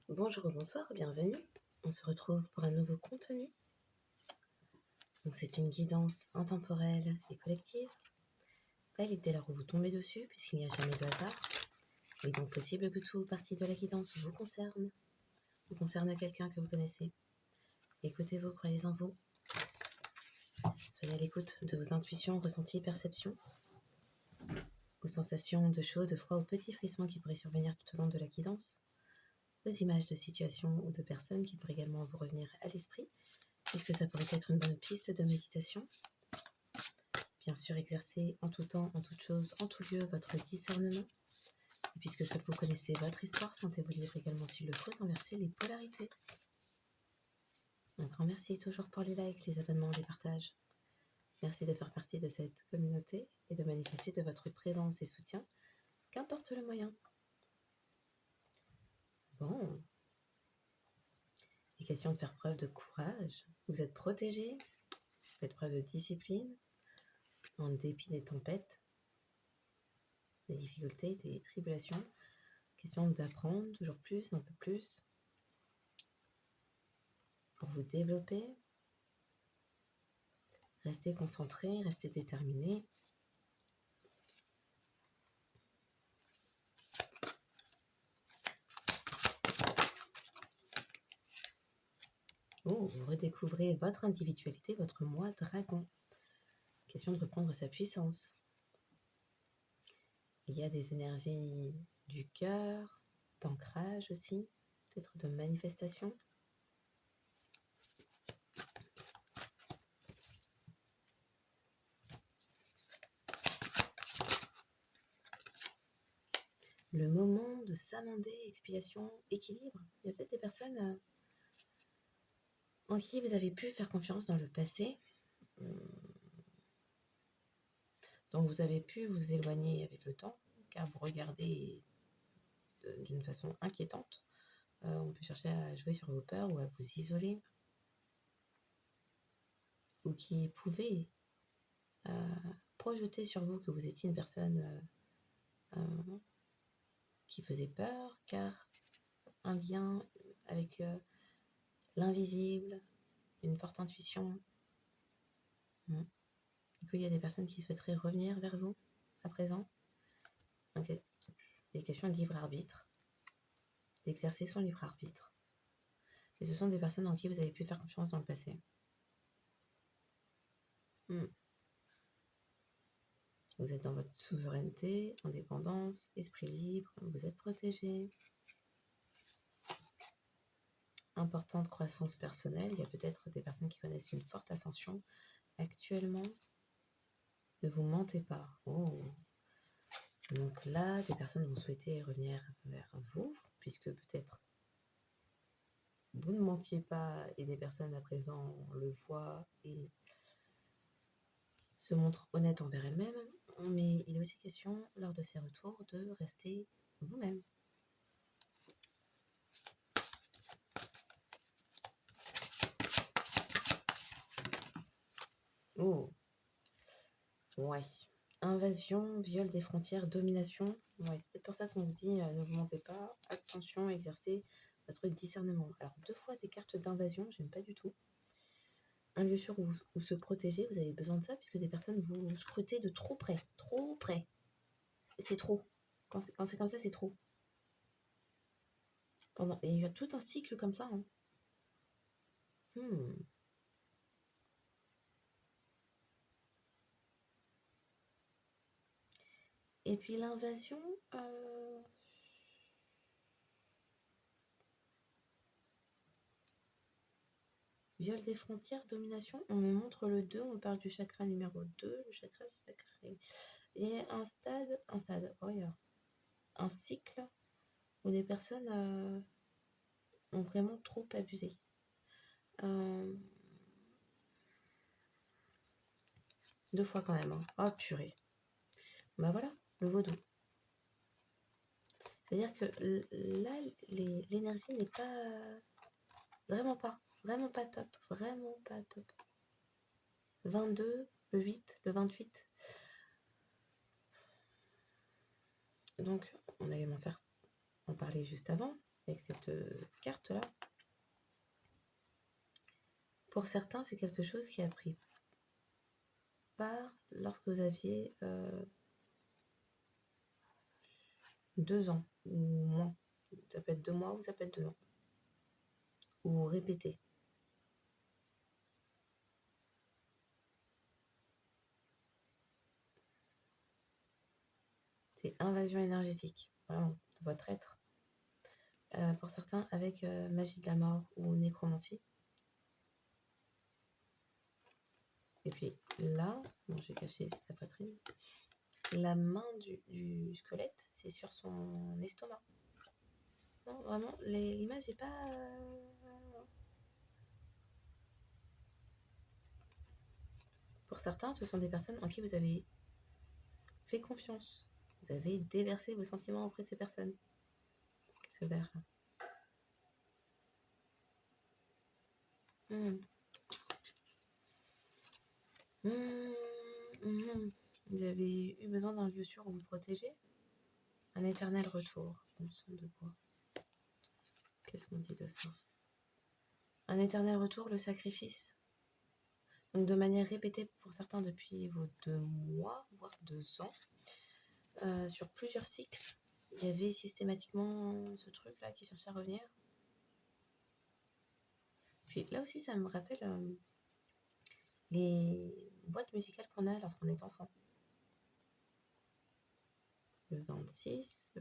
Bonjour ou bonsoir, bienvenue. On se retrouve pour un nouveau contenu. Donc c'est une guidance intemporelle et collective. Valide dès lors où vous tombez dessus, puisqu'il n'y a jamais de hasard. Il est donc possible que toute partie de la guidance vous concerne quelqu'un que vous connaissez. Écoutez-vous, croyez en vous. Soyez à l'écoute de vos intuitions, ressentis, perceptions, aux sensations de chaud, de froid, aux petits frissements qui pourraient survenir tout au long de la guidance, aux images de situations ou de personnes qui pourraient également vous revenir à l'esprit, puisque ça pourrait être une bonne piste de méditation. Bien sûr, exercez en tout temps, en toute chose, en tout lieu votre discernement. Et puisque seul vous connaissez votre histoire, sentez-vous libre également s'il le faut d'inverser les polarités. Un grand merci toujours pour les likes, les abonnements, les partages. Merci de faire partie de cette communauté et de manifester de votre présence et soutien, qu'importe le moyen. Bon, il est question de faire preuve de courage. Vous êtes protégé, faites preuve de discipline, en dépit des tempêtes, des difficultés, des tribulations. Question d'apprendre toujours plus, un peu plus, pour vous développer. Restez concentré, restez déterminé. Vous redécouvrez votre individualité, votre moi dragon. Question de reprendre sa puissance. Il y a des énergies du cœur, d'ancrage aussi, peut-être de manifestation. Le moment de s'amender, expiation, équilibre. Il y a peut-être des personnes en qui vous avez pu faire confiance dans le passé, dont vous avez pu vous éloigner avec le temps, car vous regardez d'une façon inquiétante. On peut chercher à jouer sur vos peurs ou à vous isoler, ou qui pouvaient projeter sur vous que vous étiez une personne qui faisait peur, car un lien avec l'invisible, une forte intuition. Du coup, il y a des personnes qui souhaiteraient revenir vers vous à présent. Donc, il y a question de libre arbitre, d'exercer son libre arbitre. Et ce sont des personnes en qui vous avez pu faire confiance dans le passé. Vous êtes dans votre souveraineté, indépendance, esprit libre, vous êtes protégé. Importante croissance personnelle, il y a peut-être des personnes qui connaissent une forte ascension actuellement. Ne vous mentez pas. Donc là, des personnes vont souhaiter revenir vers vous, puisque peut-être vous ne mentiez pas et des personnes à présent le voient et se montrent honnêtes envers elles-mêmes. Mais il est aussi question, lors de ces retours, de rester vous-même. Ouais. Invasion, viol des frontières, domination. Ouais, c'est peut-être pour ça qu'on vous dit ne vous mentez pas, attention, exercez votre discernement. Alors, 2 fois des cartes d'invasion, j'aime pas du tout. Un lieu sûr où se protéger, vous avez besoin de ça, puisque des personnes vous scrutez de trop près. Trop près. C'est trop. Quand c'est comme ça, c'est trop. Et il y a tout un cycle comme ça. Et puis l'invasion, viol des frontières, domination, on me montre le 2, on parle du chakra numéro 2, le chakra sacré. Il y a un cycle où des personnes ont vraiment trop abusé. 2 fois quand même. Oh purée. Bah voilà, le vaudou. C'est-à-dire que là, l'énergie n'est pas... Vraiment pas top. Vraiment pas top. 22, le 8, le 28. Donc, on allait en parler juste avant. avec cette carte-là. Pour certains, c'est quelque chose qui a pris part lorsque vous aviez 2 ans ou moins. Ça peut être 2 mois ou ça peut être 2 ans. Ou répété. C'est invasion énergétique, vraiment, de votre être. Pour certains, avec magie de la mort ou nécromancie. Et puis là, bon, j'ai caché sa poitrine. La main du squelette, c'est sur son estomac. Non, vraiment, l'image n'est pas... Pour certains, ce sont des personnes en qui vous avez fait confiance. Vous avez déversé vos sentiments auprès de ces personnes. Ce verre-là. Vous avez eu besoin d'un lieu sûr où vous protéger. Un éternel retour. On sent de quoi. Qu'est-ce qu'on dit de ça? Un éternel retour, le sacrifice. Donc de manière répétée pour certains depuis vos 2 mois, voire 2 ans, sur plusieurs cycles, il y avait systématiquement ce truc-là qui cherchait à revenir. Puis là aussi, ça me rappelle les boîtes musicales qu'on a lorsqu'on est enfant. Le 26.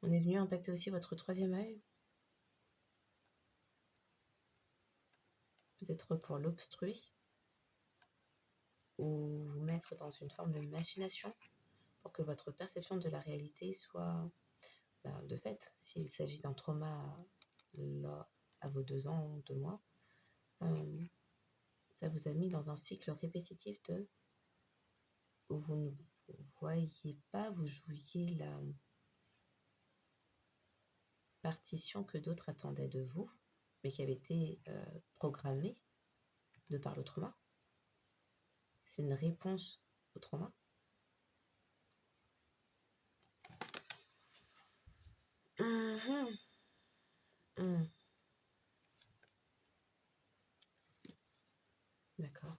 On est venu impacter aussi votre 3e œil. Peut-être pour l'obstruer. Ou vous mettre dans une forme de machination pour que votre perception de la réalité soit de fait, s'il s'agit d'un trauma là, à vos 2 ans, 2 mois, ça vous a mis dans un cycle répétitif où vous ne voyez pas, vous jouiez la partition que d'autres attendaient de vous, mais qui avait été programmée de par le trauma. C'est une réponse au trauma. D'accord.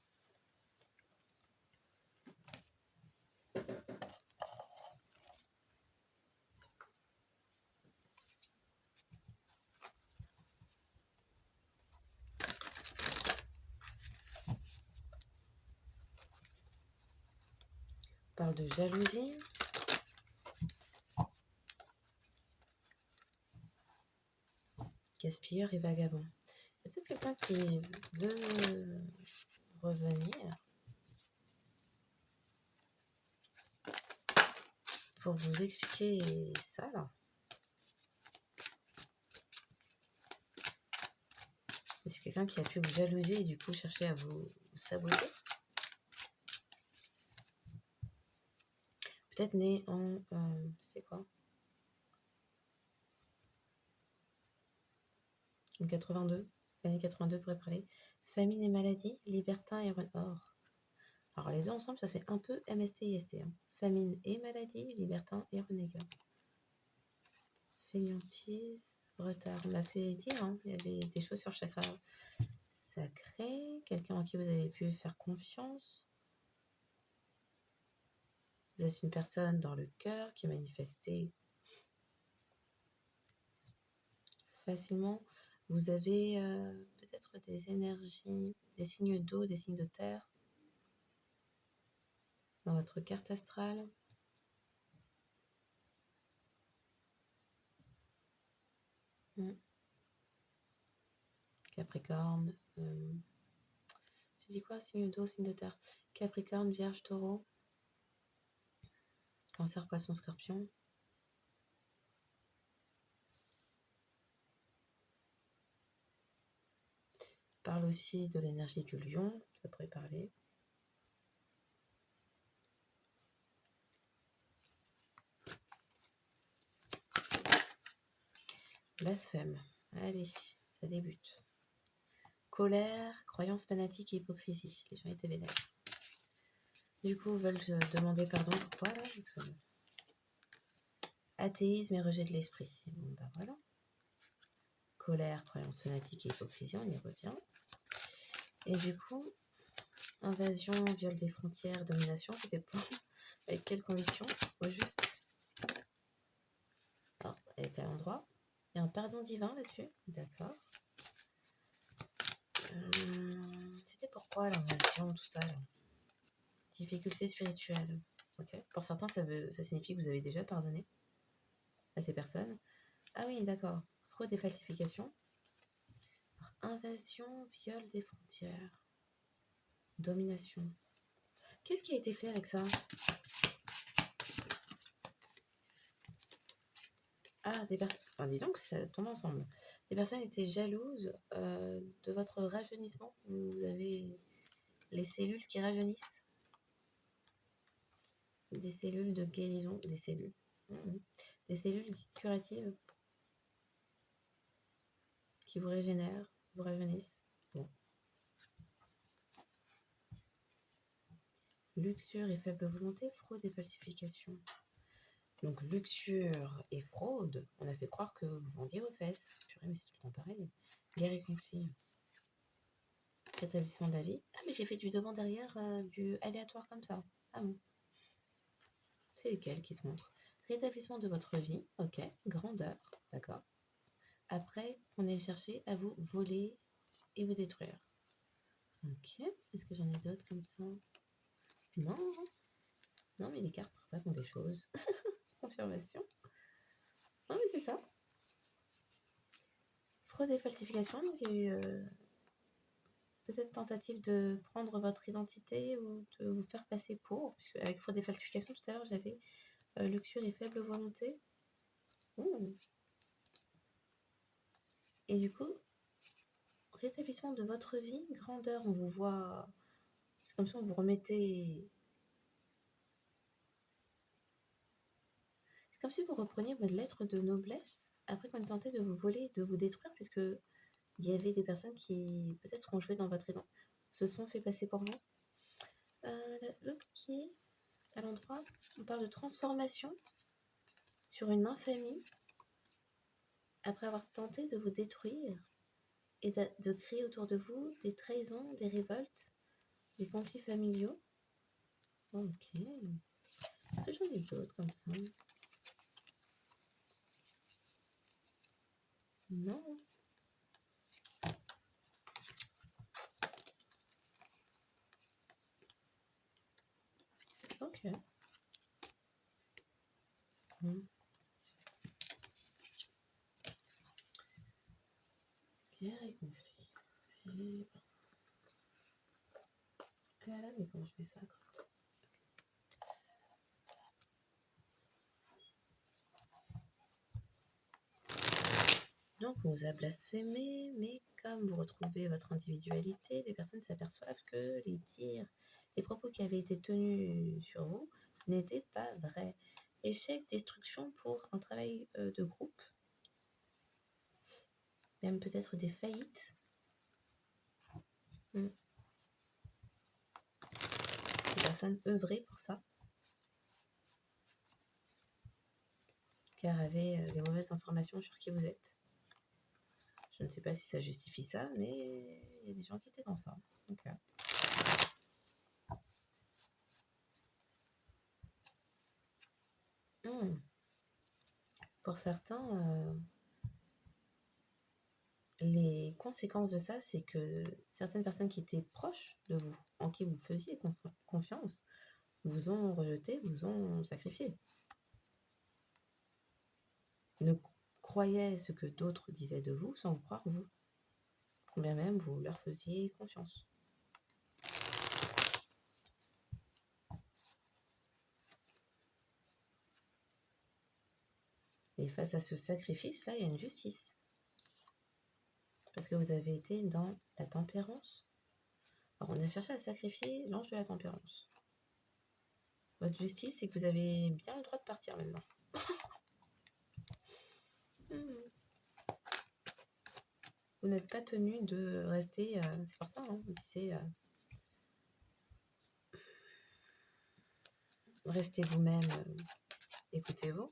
On parle de jalousie. Gaspilleur et vagabond. Il y a peut-être quelqu'un qui veut revenir pour vous expliquer ça là. C'est quelqu'un qui a pu vous jalouser et du coup chercher à vous saboter. Peut-être né en... c'était quoi? En 82. L'année 82 pourrait parler. Famine et maladie, libertin et or. Alors les deux ensemble, ça fait un peu MST-IST. Hein. Famine et maladie, libertin et renégat. Fainéantise, retard. On m'a fait dire, hein, il y avait des choses sur le chakra sacré. Quelqu'un en qui vous avez pu faire confiance. Vous êtes une personne dans le cœur qui manifestait facilement. Vous avez peut-être des énergies, des signes d'eau, des signes de terre dans votre carte astrale. Capricorne. J'ai dit quoi? Signe d'eau, signe de terre. Capricorne, Vierge, Taureau. Cancer, Poisson, Scorpion. Parle aussi de l'énergie du lion, ça pourrait parler. Blasphème. Allez, ça débute. Colère, croyance fanatique et hypocrisie. Les gens étaient vénères. Du coup, veulent demander pardon. Pourquoi là? Parce que Athéisme et rejet de l'esprit. Bon, bah voilà. Colère, croyance fanatique et hypocrisie, on y revient. Et du coup, invasion, viol des frontières, domination, c'était pour... Avec quelle conviction? Au juste. Alors, elle était à l'endroit. Il y a un pardon divin là-dessus. D'accord. C'était pourquoi l'invasion, tout ça là? Difficulté spirituelle. Ok. Pour certains, ça signifie que vous avez déjà pardonné à ces personnes. Ah oui, d'accord. Fraude et falsification. Invasion, viol des frontières. Domination. Qu'est-ce qui a été fait avec ça? Ah, des personnes... Enfin, dis donc, ça tombe ensemble. Des personnes étaient jalouses de votre rajeunissement. Vous avez les cellules qui rajeunissent. Des cellules de guérison. Des cellules. Des cellules curatives qui vous régénèrent, vous rajeunissent. Bon. Luxure et faible volonté, fraude et falsification. Donc luxure et fraude, on a fait croire que vous vendiez vos fesses. Purée, mais c'est tout le temps pareil. Guerre et conflit. Rétablissement de la vie. Ah, mais j'ai fait du devant derrière, du aléatoire comme ça. Ah bon. C'est lesquels qui se montrent? Rétablissement de votre vie. Ok. Grandeur. D'accord. Après qu'on ait cherché à vous voler et vous détruire. Ok. Est-ce que j'en ai d'autres comme ça? Non. Non, mais les cartes parfois font des choses. Confirmation. Non, mais c'est ça. Fraude et falsification. Donc, il y a eu peut-être tentative de prendre votre identité ou de vous faire passer pour. Puisque avec fraude et falsification, tout à l'heure, j'avais luxure et faible volonté. Ouh. Et du coup, rétablissement de votre vie, grandeur, on vous voit. C'est comme si on vous remettait. C'est comme si vous repreniez votre lettre de noblesse après qu'on ait tenté de vous voler, de vous détruire, puisque il y avait des personnes qui peut-être ont joué dans votre identité, se sont fait passer pour vous. L'autre qui est à l'endroit, on parle de transformation sur une infamie après avoir tenté de vous détruire et de créer autour de vous des trahisons, des révoltes, des conflits familiaux. Ok. Est-ce que j'en ai d'autres comme ça? Non. Ok. Guerre et conflit. Ah là, mais comment je fais ça quand... Donc, on vous a blasphémé, mais comme vous retrouvez votre individualité, les personnes s'aperçoivent que les tirs, les propos qui avaient été tenus sur vous n'étaient pas vrais. Échec, destruction pour un travail de groupe, même peut-être des faillites. Ces personnes œuvraient pour ça, car avaient les mauvaises informations sur qui vous êtes. Je ne sais pas si ça justifie ça, mais il y a des gens qui étaient dans ça. Okay. Pour certains, les conséquences de ça, c'est que certaines personnes qui étaient proches de vous, en qui vous faisiez confiance, vous ont rejeté, vous ont sacrifié. Ne croyaient ce que d'autres disaient de vous sans vous croire vous, combien même vous leur faisiez confiance. Et face à ce sacrifice-là, il y a une justice. Parce que vous avez été dans la tempérance. Alors, on a cherché à sacrifier l'ange de la tempérance. Votre justice, c'est que vous avez bien le droit de partir maintenant. Vous n'êtes pas tenu de rester... c'est pour ça, hein, on disait... restez vous-même, écoutez-vous.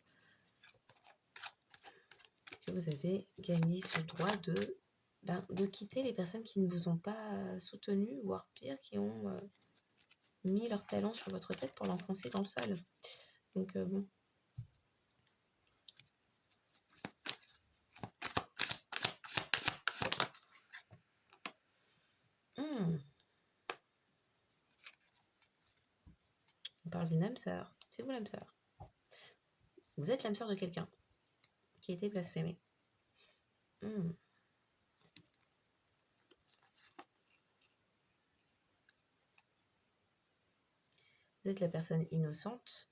vous avez gagné ce droit de quitter les personnes qui ne vous ont pas soutenu, voire pire, qui ont mis leur talon sur votre tête pour l'enfoncer dans le sol. Donc bon. On parle d'une âme sœur. C'est vous l'âme sœur. Vous êtes l'âme sœur de quelqu'un qui a été blasphémé. Vous êtes la personne innocente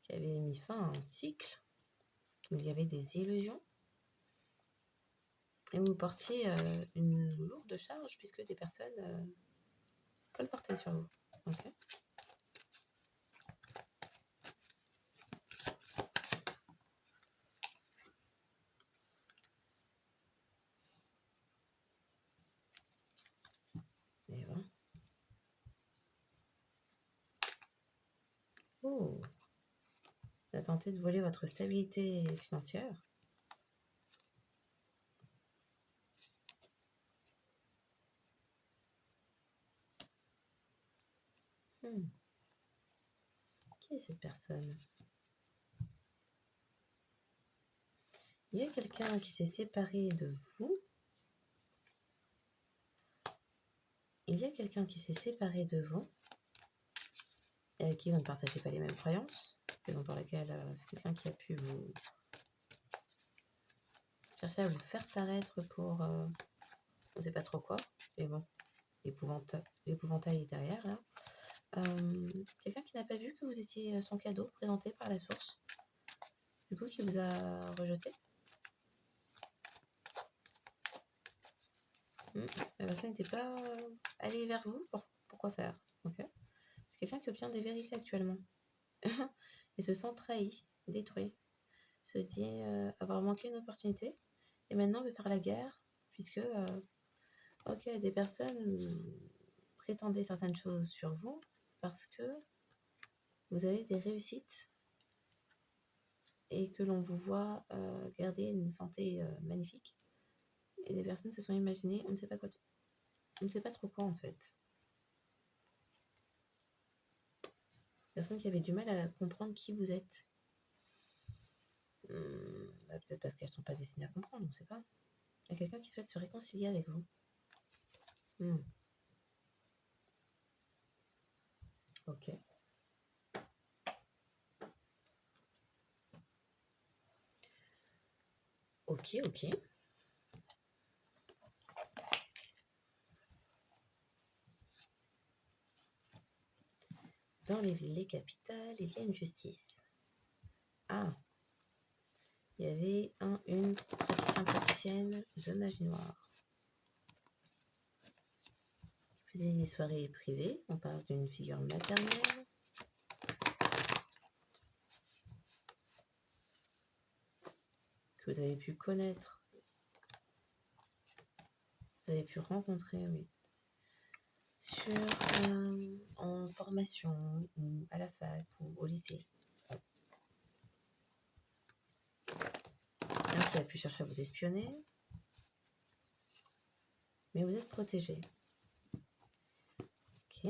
qui avait mis fin à un cycle où il y avait des illusions. Et vous portiez une lourde charge puisque des personnes colportaient sur vous. Ok. Et voilà. Oh. On a tenté de voler votre stabilité financière. Qui est cette personne? Il y a quelqu'un qui s'est séparé de vous. Il y a quelqu'un qui s'est séparé de vous et avec qui vous ne partagez pas les mêmes croyances. Raison pour laquelle c'est quelqu'un qui a pu vous chercher à vous faire paraître pour on ne sait pas trop quoi. Mais bon, l'épouvantail est derrière là. Quelqu'un qui n'a pas vu que vous étiez son cadeau présenté par la source. Du coup, qui vous a rejeté. La personne n'était pas allée vers vous. Pourquoi faire? Okay. C'est quelqu'un qui obtient des vérités actuellement. Il se sent trahi, détruit. Se dit avoir manqué une opportunité. Et maintenant, veut faire la guerre. Puisque, ok, des personnes prétendaient certaines choses sur vous. Parce que vous avez des réussites. Et que l'on vous voit garder une santé magnifique. Et des personnes se sont imaginées, on ne sait pas quoi, on ne sait pas trop quoi en fait. Personnes qui avaient du mal à comprendre qui vous êtes. Peut-être parce qu'elles ne sont pas destinées à comprendre, on ne sait pas. Il y a quelqu'un qui souhaite se réconcilier avec vous. Ok. Ok. Dans les villes, les capitales, il y a une justice. Ah. Il y avait une praticienne de magie noire. Qui faisait des soirées privées. On parle d'une figure maternelle. Que vous avez pu connaître. Vous avez pu rencontrer, oui. En formation, ou à la fac, ou au lycée. Quelqu'un qui a pu chercher à vous espionner. Mais vous êtes protégé. Ok.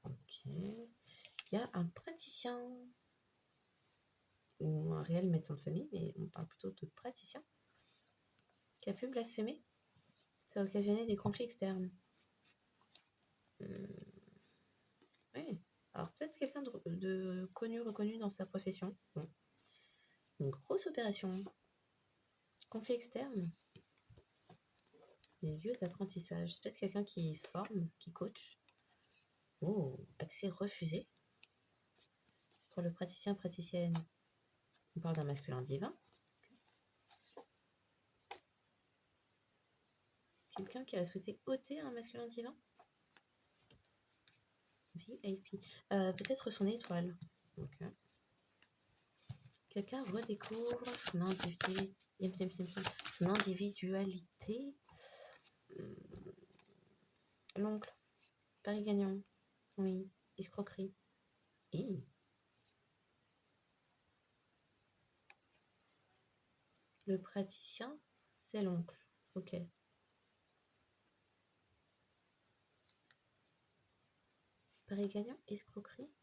Ok. Il y a un praticien ou un réel médecin de famille, mais on parle plutôt de praticien, qui a pu blasphémer. Ça a occasionné des conflits externes. Oui. Alors peut-être quelqu'un de connu, reconnu dans sa profession. Bon. Une grosse opération. Conflit externe. Les lieux d'apprentissage. C'est peut-être quelqu'un qui forme, qui coach. Oh, accès refusé. Pour le praticien, praticienne. On parle d'un masculin divin. Quelqu'un qui a souhaité ôter un masculin divin. VIP. Peut-être son étoile. Okay. Quelqu'un redécouvre son individualité. L'oncle. Paris gagnant. Oui. Escroquerie. Hi. Le praticien, c'est l'oncle. Ok. Pari gagnant, escroquerie.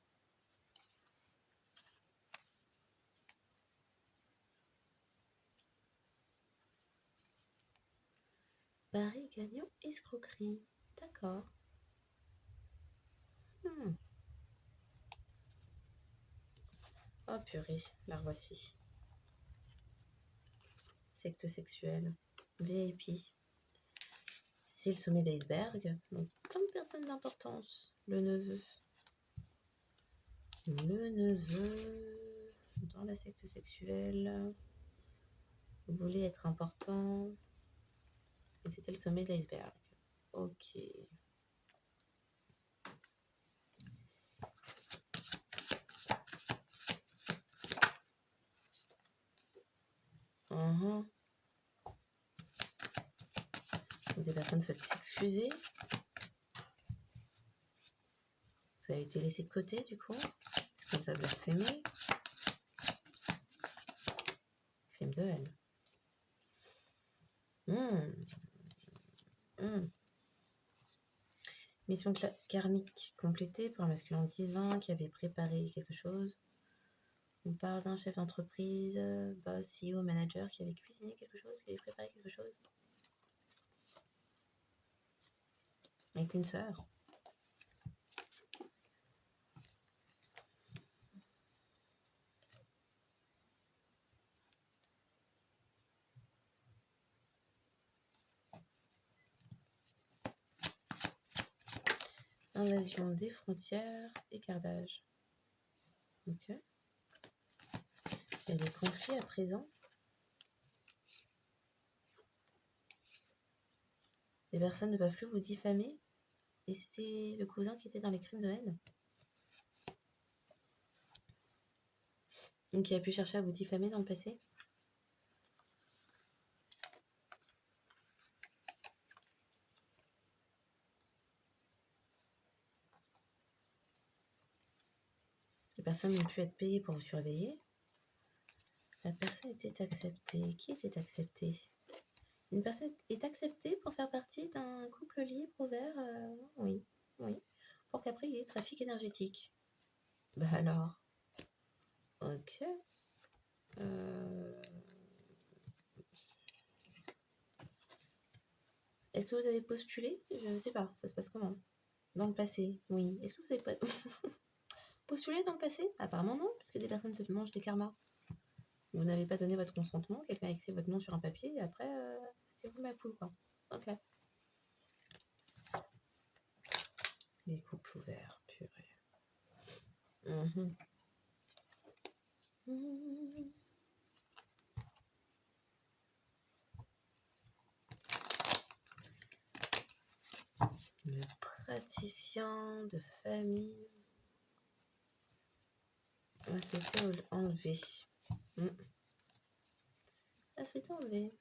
Pari gagnant, escroquerie. D'accord. Oh purée, la revoici. Secte sexuelle. VIP. C'est le sommet d'iceberg. Donc plein de personnes d'importance. Le neveu. Le neveu. Dans la secte sexuelle. Voulait être important. Et c'était le sommet de l'iceberg. Ok. Des personnes souhaitent s'excuser. Vous avez été laissé de côté du coup. Parce que vous avez blasphémé. Crime de haine. Mission karmique complétée pour un masculin divin qui avait préparé quelque chose. On parle d'un chef d'entreprise, boss, CEO, manager qui avait cuisiné quelque chose, qui avait préparé quelque chose. Avec une sœur. Invasion des frontières, écartage. Ok. Il y a des conflits à présent. Les personnes ne peuvent plus vous diffamer. Et c'était le cousin qui était dans les crimes de haine. Donc qui a pu chercher à vous diffamer dans le passé. Les personnes n'ont pu être payées pour vous surveiller. La personne était acceptée. Qui était accepté? Une personne est acceptée pour faire partie d'un couple libre ouvert. Oui. Pour qu'après, il y ait trafic énergétique. Bah alors. Ok. Est-ce que vous avez postulé? Je ne sais pas. Ça se passe comment? Dans le passé, oui. Est-ce que vous avez pas postulé dans le passé? Apparemment non, parce que des personnes se mangent des karmas. Vous n'avez pas donné votre consentement, quelqu'un a écrit votre nom sur un papier et après, c'était vous ma poule, quoi. Ok. Les couples ouverts, purée. Le praticien de famille a souhaité enlever. A souhaité enlever.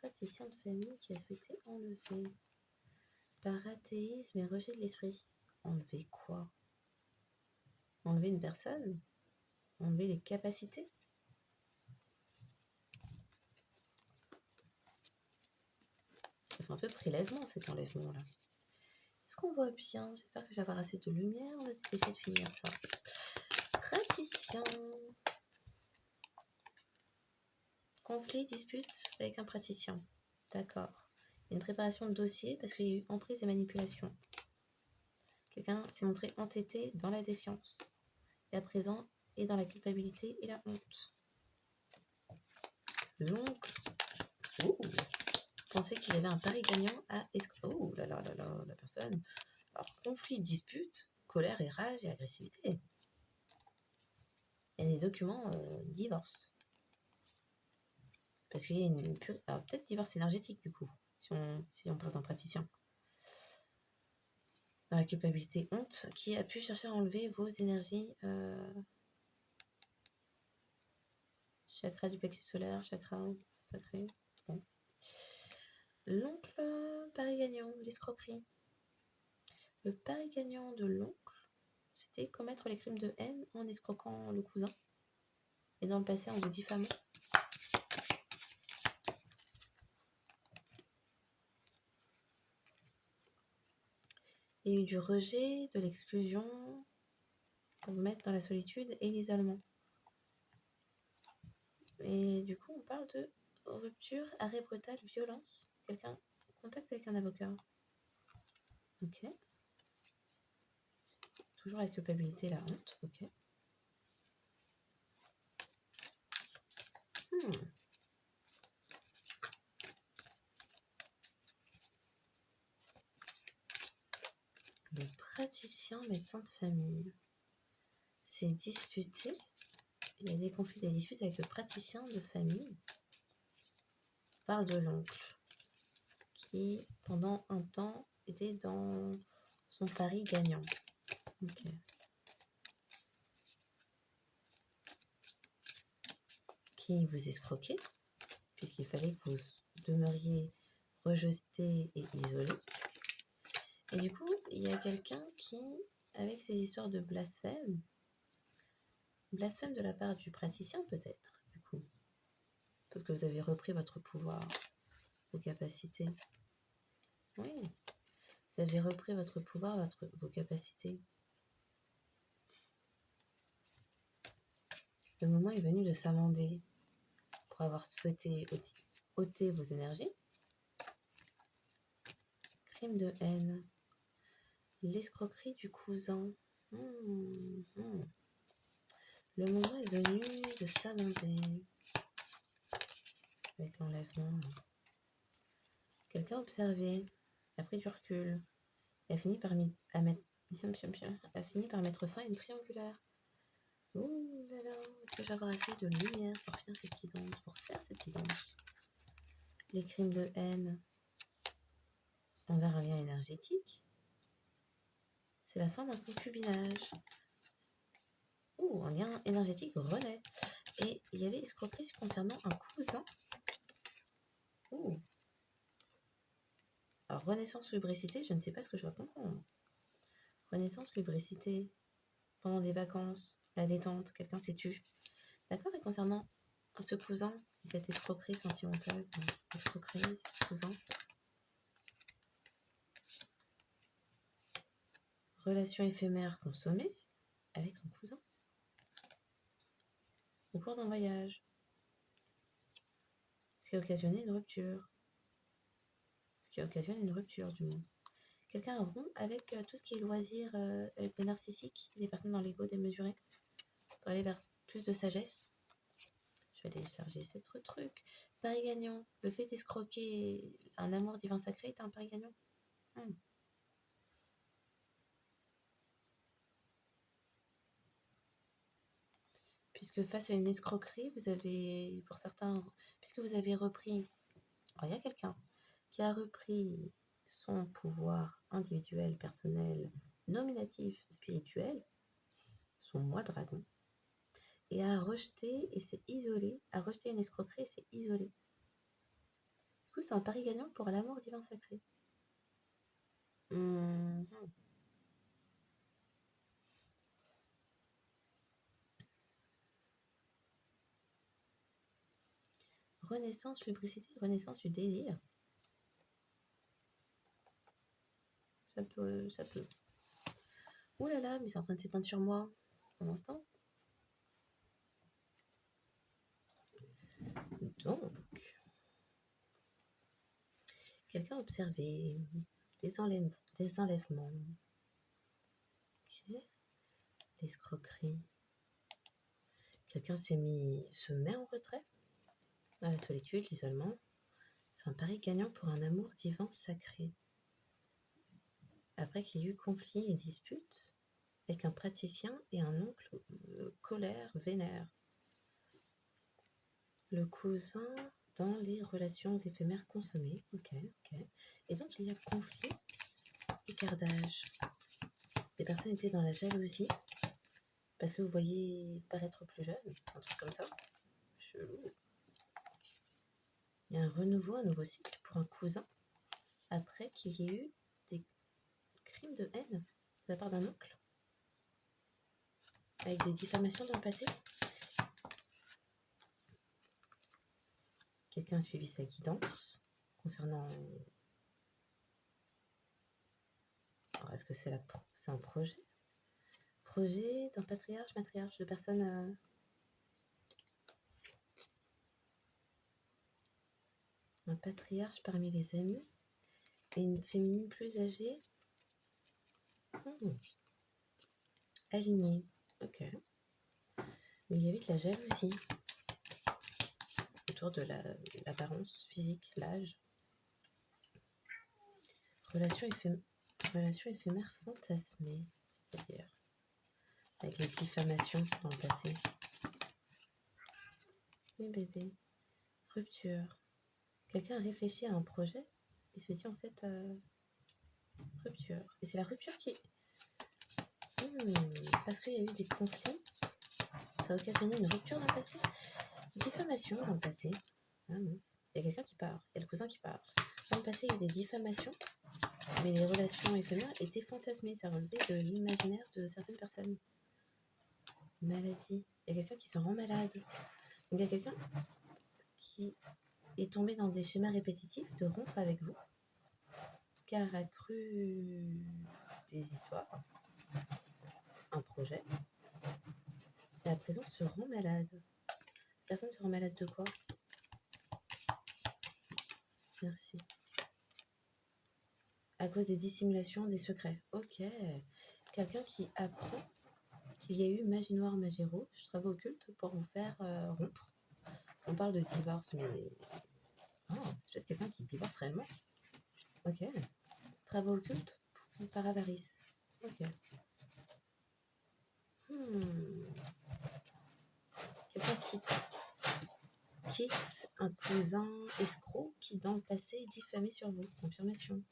Praticien de famille qui a souhaité enlever. Par athéisme et rejet de l'esprit. Enlever quoi? Enlever une personne? Enlever les capacités? Ça fait un peu prélèvement cet enlèvement là. Est-ce qu'on voit bien? J'espère que j'ai avoir assez de lumière. On va essayer de finir ça. Praticien. Conflit, dispute avec un praticien. D'accord. Il y a une préparation de dossier parce qu'il y a eu emprise et manipulation. Quelqu'un s'est montré entêté dans la défiance. Et à présent, est dans la culpabilité et la honte. L'oncle. Pensait qu'il avait un pari gagnant à Oh là là là là, la personne. Alors, conflit, dispute, colère et rage et agressivité. Il y a des documents divorce. Parce qu'il y a une pure... Alors, peut-être divorce énergétique, du coup, si on parle d'un praticien. Dans la culpabilité, honte, qui a pu chercher à enlever vos énergies. Chakra du plexus solaire, chakra sacré. Bon. L'oncle, pari gagnant, l'escroquerie. Le pari gagnant de l'oncle, c'était commettre les crimes de haine en escroquant le cousin. Et dans le passé, en vous diffamant. Il y a eu du rejet, de l'exclusion, pour vous mettre dans la solitude et l'isolement. Et du coup, on parle de rupture, arrêt brutal, violence. Quelqu'un contact avec un avocat. Ok. Toujours la culpabilité, la honte. Ok. Le praticien médecin de famille s'est disputé. Il y a des conflits, des disputes avec le praticien de famille. On parle de l'oncle qui, pendant un temps, était dans son pari gagnant. Ok. Qui vous escroquait, puisqu'il fallait que vous demeuriez rejeté et isolé. Et du coup, il y a quelqu'un qui, avec ces histoires de blasphème de la part du praticien peut-être, du coup. Peut-être que vous avez repris votre pouvoir, vos capacités. Oui, vous avez repris votre pouvoir, vos capacités. Le moment est venu de s'amender pour avoir souhaité ôter vos énergies. Crime de haine. L'escroquerie du cousin. Le moment est venu de s'amender avec l'enlèvement. Quelqu'un a observé, a pris du recul, et a fini par mettre fin à une triangulaire. Ouh là là, est-ce que j'aurai assez de lumière pour faire cette guidance, Les crimes de haine envers un lien énergétique. C'est la fin d'un concubinage. Ouh, un lien énergétique renaît. Et il y avait escroquerie concernant un cousin. Ouh. Alors, renaissance, lubricité, je ne sais pas ce que je dois comprendre. Renaissance, lubricité, pendant des vacances, la détente, quelqu'un s'est tu. D'accord. Et concernant ce cousin, cette escroquerie sentimentale, escroquerie, ce cousin. Relation éphémère consommée avec son cousin. Au cours d'un voyage. Ce qui a occasionné une rupture. Du moins. Quelqu'un rompt avec tout ce qui est loisirs des narcissiques, des personnes dans l'ego démesuré, pour aller vers plus de sagesse. Je vais aller charger ce truc. Pari gagnant. Le fait d'escroquer un amour divin sacré est un pari gagnant. Puisque face à une escroquerie, vous avez, pour certains, puisque vous avez repris, alors il y a quelqu'un qui a repris son pouvoir individuel, personnel, nominatif, spirituel, son moi dragon, et a rejeté et s'est isolé, a rejeté une escroquerie et s'est isolé. Du coup, c'est un pari gagnant pour l'amour divin sacré. Renaissance, lubricité, renaissance du désir. Ça peut. Ouh là là, mais c'est en train de s'éteindre sur moi. Un instant. Donc, quelqu'un a observé des enlèvements. Ok. L'escroquerie. Quelqu'un se met en retrait dans la solitude, l'isolement. C'est un pari gagnant pour un amour divin sacré. Après qu'il y ait eu conflit et dispute avec un praticien et un oncle colère, vénère. Le cousin dans les relations éphémères consommées. Ok. Et donc il y a conflit, écartage. Des personnes étaient dans la jalousie parce que vous voyez paraître plus jeune, un truc comme ça. Chelou. Il y a un renouveau, un nouveau cycle pour un cousin. après qu'il y ait eu des crimes de haine de la part d'un oncle, avec des diffamations dans le passé. Quelqu'un a suivi sa guidance concernant... Alors, est-ce que c'est un projet d'un patriarche, matriarche, de personnes... Un patriarche parmi les amis et une féminine plus âgée. Alignée. Ok. Mais il y avait de la jalousie autour de l'apparence physique, l'âge. Relation éphémère fantasmée, c'est-à-dire avec les diffamations dans le passé. Oui, bébé. Rupture. Quelqu'un a réfléchi à un projet et se dit en fait rupture. Et c'est la rupture qui... parce qu'il y a eu des conflits, ça a occasionné une rupture dans le passé. Diffamation dans le passé. Ah mince. Il y a quelqu'un qui part. Il y a le cousin qui part. Dans le passé, il y a eu des diffamations, mais les relations éphémères étaient fantasmées. Ça relevait de l'imaginaire de certaines personnes. Maladie. Il y a quelqu'un qui se rend malade. Donc il y a quelqu'un qui est tombé dans des schémas répétitifs de rompre avec vous, car a cru des histoires, un projet, et à présent se rend malade. Personne se rend malade de quoi? Merci. À cause des dissimulations, des secrets. Ok. Quelqu'un qui apprend qu'il y a eu magie noire, magie rouge, travaux occultes pour vous faire rompre. On parle de divorce, mais... c'est peut-être quelqu'un qui divorce réellement. Ok. Travaux occultes par avarice. Ok. Quelqu'un quitte un cousin escroc qui dans le passé est diffamé sur vous. Confirmation.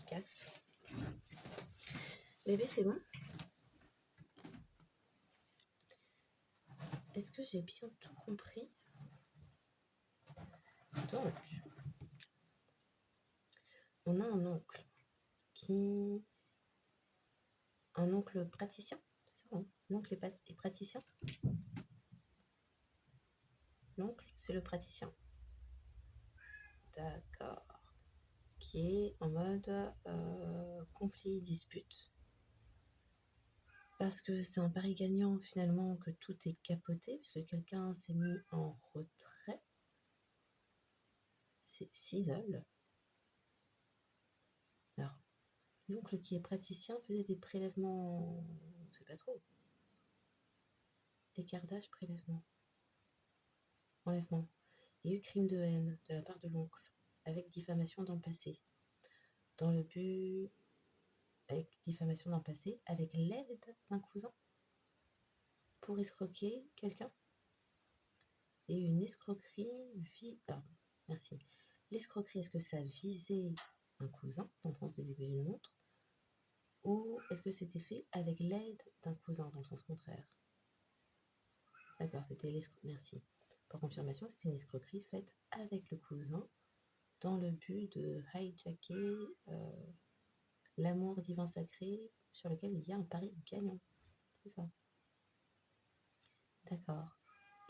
Casse. Bébé, c'est bon? Est-ce que j'ai bien tout compris? Donc, on a un oncle un oncle praticien, c'est ça, hein? L'oncle est praticien. L'oncle, c'est le praticien. D'accord. Qui est en mode conflit, dispute. Parce que c'est un pari gagnant finalement que tout est capoté, puisque quelqu'un s'est mis en retrait, s'isole. Alors, l'oncle qui est praticien faisait des prélèvements, on ne sait pas trop. Écartage, prélèvement. Enlèvement. Il y a eu crime de haine de la part de l'oncle, avec diffamation dans le passé. Dans le but, avec diffamation dans le passé, avec l'aide d'un cousin pour escroquer quelqu'un. Et une escroquerie merci. L'escroquerie, est-ce que ça visait un cousin, dans le sens des aiguilles d'une montre, ou est-ce que c'était fait avec l'aide d'un cousin, dans le sens contraire? D'accord, c'était l'escroquerie. Merci. Pour confirmation, c'était une escroquerie faite avec le cousin, dans le but de hijacker l'amour divin sacré, sur lequel il y a un pari gagnant. C'est ça. D'accord.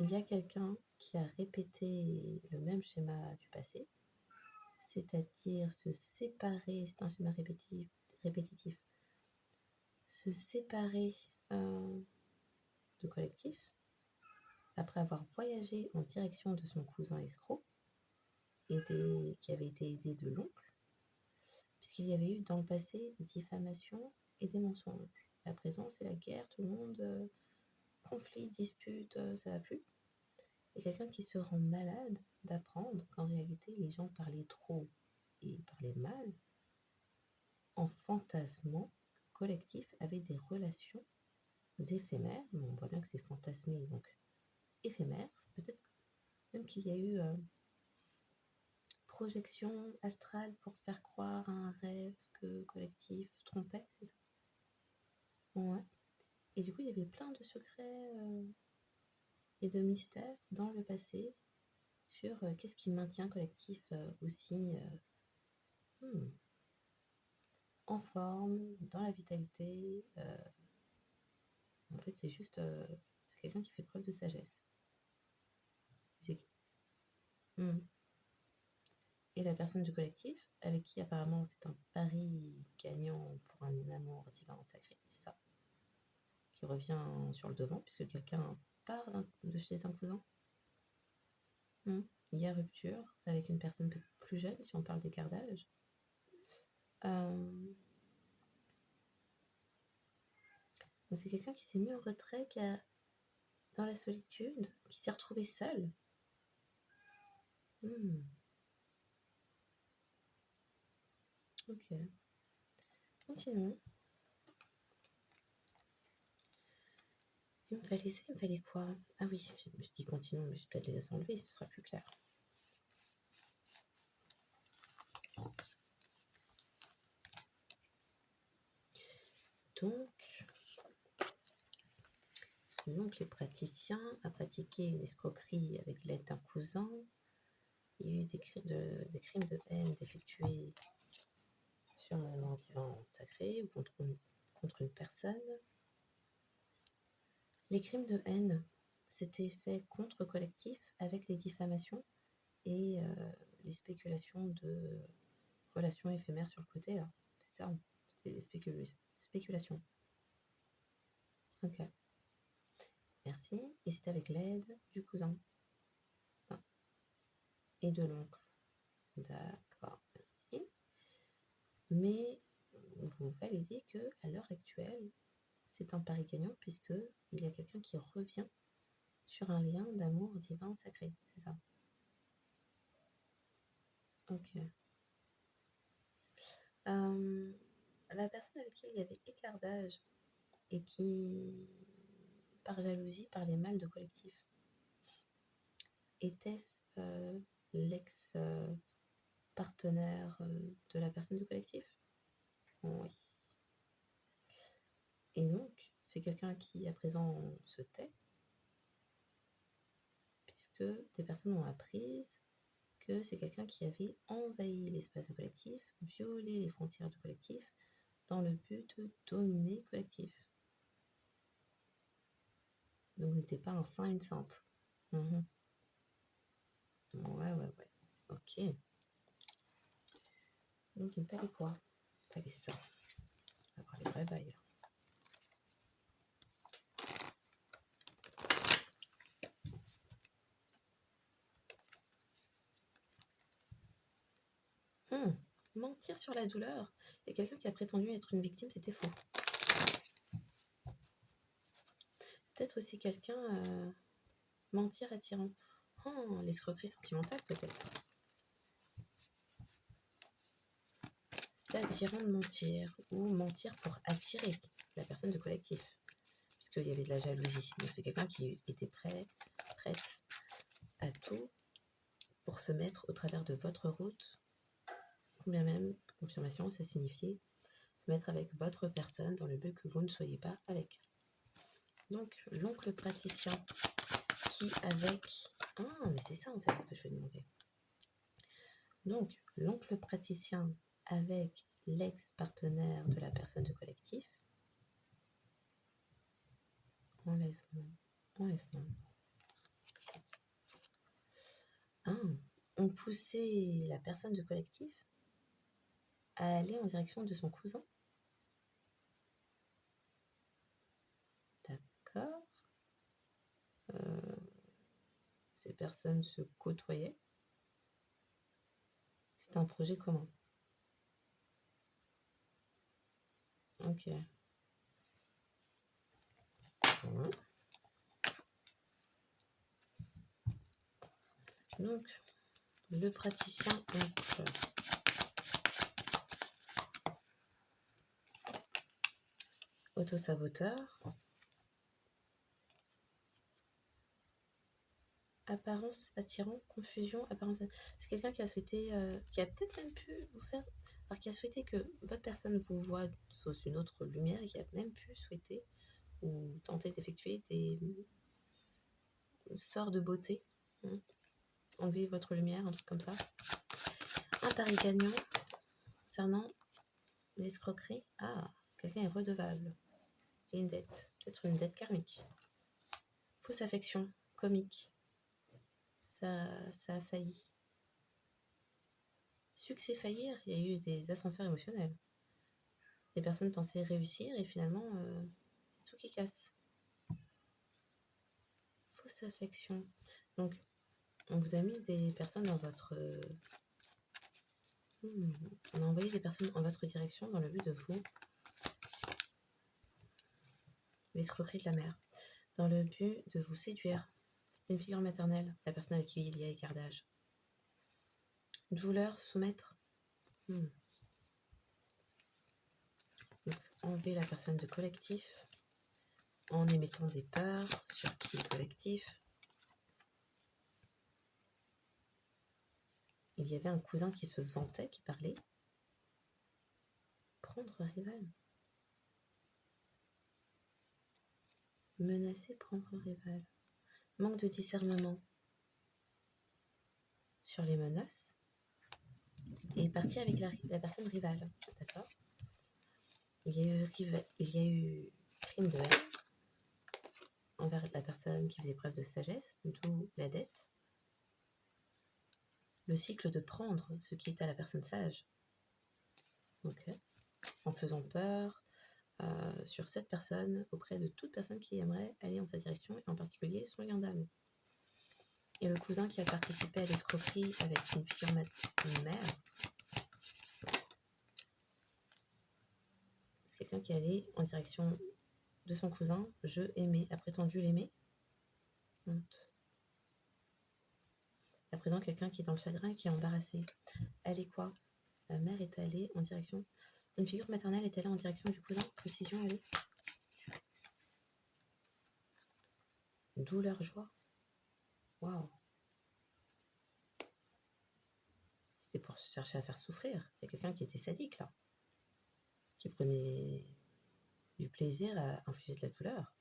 Il y a quelqu'un qui a répété le même schéma du passé, c'est-à-dire se séparer, c'est un schéma répétitif, se séparer de collectif, après avoir voyagé en direction de son cousin escroc, qui avait été aidé de l'oncle, puisqu'il y avait eu dans le passé des diffamations et des mensonges. À présent, c'est la guerre, tout le monde, conflit, dispute, ça va plus. Et quelqu'un qui se rend malade d'apprendre qu'en réalité, les gens parlaient trop et parlaient mal, en fantasmant collectif avec des relations éphémères, mais on voit bien que c'est fantasmé, donc éphémère. C'est peut-être même qu'il y a eu projection astrale pour faire croire à un rêve que collectif trompait, c'est ça? Ouais. Et du coup, il y avait plein de secrets et de mystères dans le passé sur qu'est-ce qui maintient collectif aussi en forme, dans la vitalité. En fait, c'est juste c'est quelqu'un qui fait preuve de sagesse. C'est- Hmm. Et la personne du collectif, avec qui apparemment c'est un pari gagnant pour un amour divin sacré, c'est ça, qui revient sur le devant, puisque quelqu'un part de chez un cousin. Il y a rupture avec une personne peut-être plus jeune, si on parle d'écart d'âge. C'est quelqu'un qui s'est mis en retrait, dans la solitude, qui s'est retrouvé seul. Ok. Continuons. Il me fallait quoi? Ah oui, je dis continuons, mais je vais peut-être les enlever, ce sera plus clair. Donc les praticiens a pratiqué une escroquerie avec l'aide d'un cousin. Il y a eu des crimes de haine effectués sur un amour divin sacré ou contre une personne. Les crimes de haine, c'était fait contre collectif avec les diffamations et les spéculations de relations éphémères sur le côté, là. C'est ça, c'était des spéculations. Ok. Merci. Et c'était avec l'aide du cousin. Non. Et de l'oncle. D'accord, merci. Mais vous validez que à l'heure actuelle, c'est un pari gagnant puisque il y a quelqu'un qui revient sur un lien d'amour divin sacré, c'est ça? Ok. La personne avec qui il y avait écart d'âge et qui, par jalousie, parlait mal de collectif, était-ce l'ex-partenaire de la personne du collectif? Oui. Et donc, c'est quelqu'un qui à présent se tait, puisque des personnes ont appris que c'est quelqu'un qui avait envahi l'espace du collectif, violé les frontières du collectif, dans le but de dominer le collectif. Donc, n'était pas un saint, une sainte. Ouais. Ok. Donc, il me fallait quoi? Il fallait ça. On va voir les vrais bails. Mentir sur la douleur. Il y a quelqu'un qui a prétendu être une victime, c'était faux. C'est peut-être aussi quelqu'un mentir attirant. L'escroquerie sentimentale peut-être. C'était attirant de mentir ou mentir pour attirer la personne du collectif. Parce qu'il y avait de la jalousie. Donc c'est quelqu'un qui était prête à tout pour se mettre au travers de votre route. Combien même, confirmation, ça signifiait se mettre avec votre personne dans le but que vous ne soyez pas avec. Donc l'oncle praticien qui avec... Ah, mais c'est ça en fait que je vais demander. Donc l'oncle praticien avec l'ex-partenaire de la personne du collectif. Enlèvement. On poussait la personne du collectif à aller en direction de son cousin. D'accord. Ces personnes se côtoyaient. C'est un projet commun. Ok. Voilà. Donc, le praticien oncle autosaboteur Apparence attirant, confusion, apparence. C'est quelqu'un qui a souhaité, qui a peut-être même pu vous faire, alors qui a souhaité que votre personne vous voit sous une autre lumière et qui a même pu souhaiter ou tenter d'effectuer des sorts de beauté, enlever votre lumière, un truc comme ça. Un pari gagnant concernant l'escroquerie. Ah, quelqu'un est redevable. Et une dette, peut-être une dette karmique. Fausse affection, comique. Ça a failli. Succès faillir, il y a eu des ascenseurs émotionnels. Des personnes pensaient réussir et finalement, tout qui casse. Fausse affection. Donc, on vous a mis des personnes dans votre... on a envoyé des personnes en votre direction dans le but de vous... L'escroquerie de la mère. Dans le but de vous séduire. C'est une figure maternelle, la personne avec qui il y a écart d'âge. Douleur, soumettre. Donc, enlever la personne de collectif en émettant des peurs sur qui est collectif. Il y avait un cousin qui se vantait, qui parlait. Prendre rival. Menacer, prendre rival. Manque de discernement sur les menaces. Et parti avec la personne rivale. D'accord. Il y a eu crime de haine envers la personne qui faisait preuve de sagesse, d'où la dette. Le cycle de prendre ce qui est à la personne sage. Ok. En faisant peur sur cette personne auprès de toute personne qui aimerait aller en sa direction, et en particulier son lien d'âme. Et le cousin qui a participé à l'escroquerie avec une figure une mère, c'est quelqu'un qui allait en direction de son cousin, je aimais, a prétendu l'aimer. Honte. À présent, quelqu'un qui est dans le chagrin et qui est embarrassé. Elle est quoi? La mère est allée en direction... Une figure maternelle est allée en direction du cousin. Précision, allez. Douleur, joie. Waouh. C'était pour chercher à faire souffrir. Il y a quelqu'un qui était sadique, là. Qui prenait du plaisir à infuser de la douleur.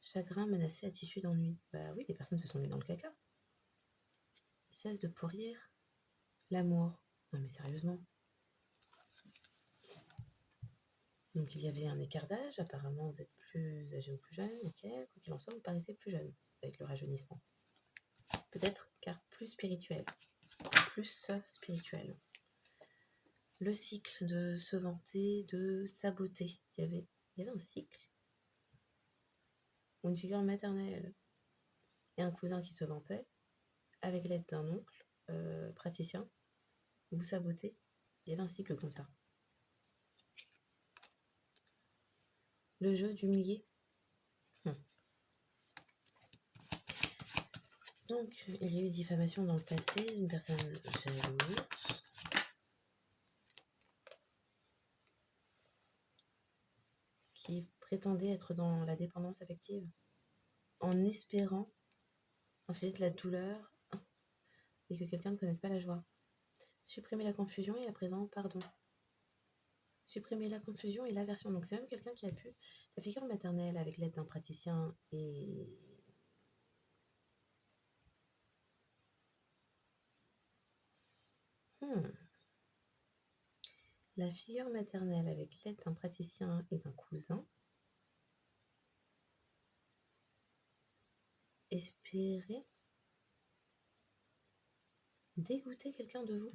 Chagrin, menacé, attitude, ennui. Bah oui, les personnes se sont mises dans le caca. Cesse de pourrir. L'amour. Non mais sérieusement. Donc il y avait un écart d'âge. Apparemment, vous êtes plus âgé ou plus jeune. Ok, quoi qu'il en soit, vous paraissez plus jeune avec le rajeunissement. Peut-être car plus spirituel. Plus spirituel. Le cycle de se vanter, de saboter. Il y avait un cycle. Ou une figure maternelle. Et un cousin qui se vantait, avec l'aide d'un oncle praticien, vous sabotez. Il y avait un cycle comme ça. Le jeu d'humilier. Donc, il y a eu diffamation dans le passé d'une personne jalouse. Qui prétendait être dans la dépendance affective en espérant infliger de la douleur et que quelqu'un ne connaisse pas la joie. Supprimer la confusion et à présent, pardon. Supprimer la confusion et l'aversion. Donc c'est même quelqu'un qui a pu, la figure maternelle avec l'aide d'un praticien et la figure maternelle avec l'aide d'un praticien et d'un cousin espérer dégoûter quelqu'un de vous.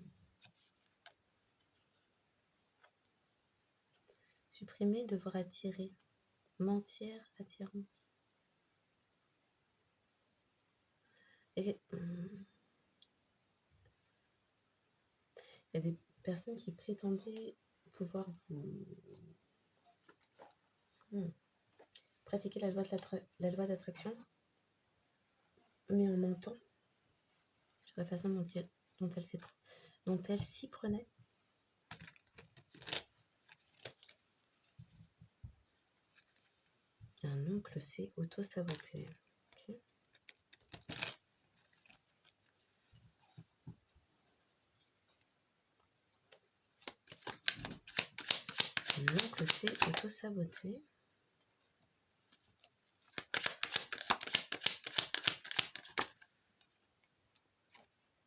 Supprimer, devoir attirer. Mentir, attirant. Et, il y a des personnes qui prétendaient pouvoir vous pratiquer la loi d'attraction, mais en mentant sur la façon dont elle s'y prenait. Un oncle s'est auto-saboté. Okay. L'oncle s'est auto-saboté.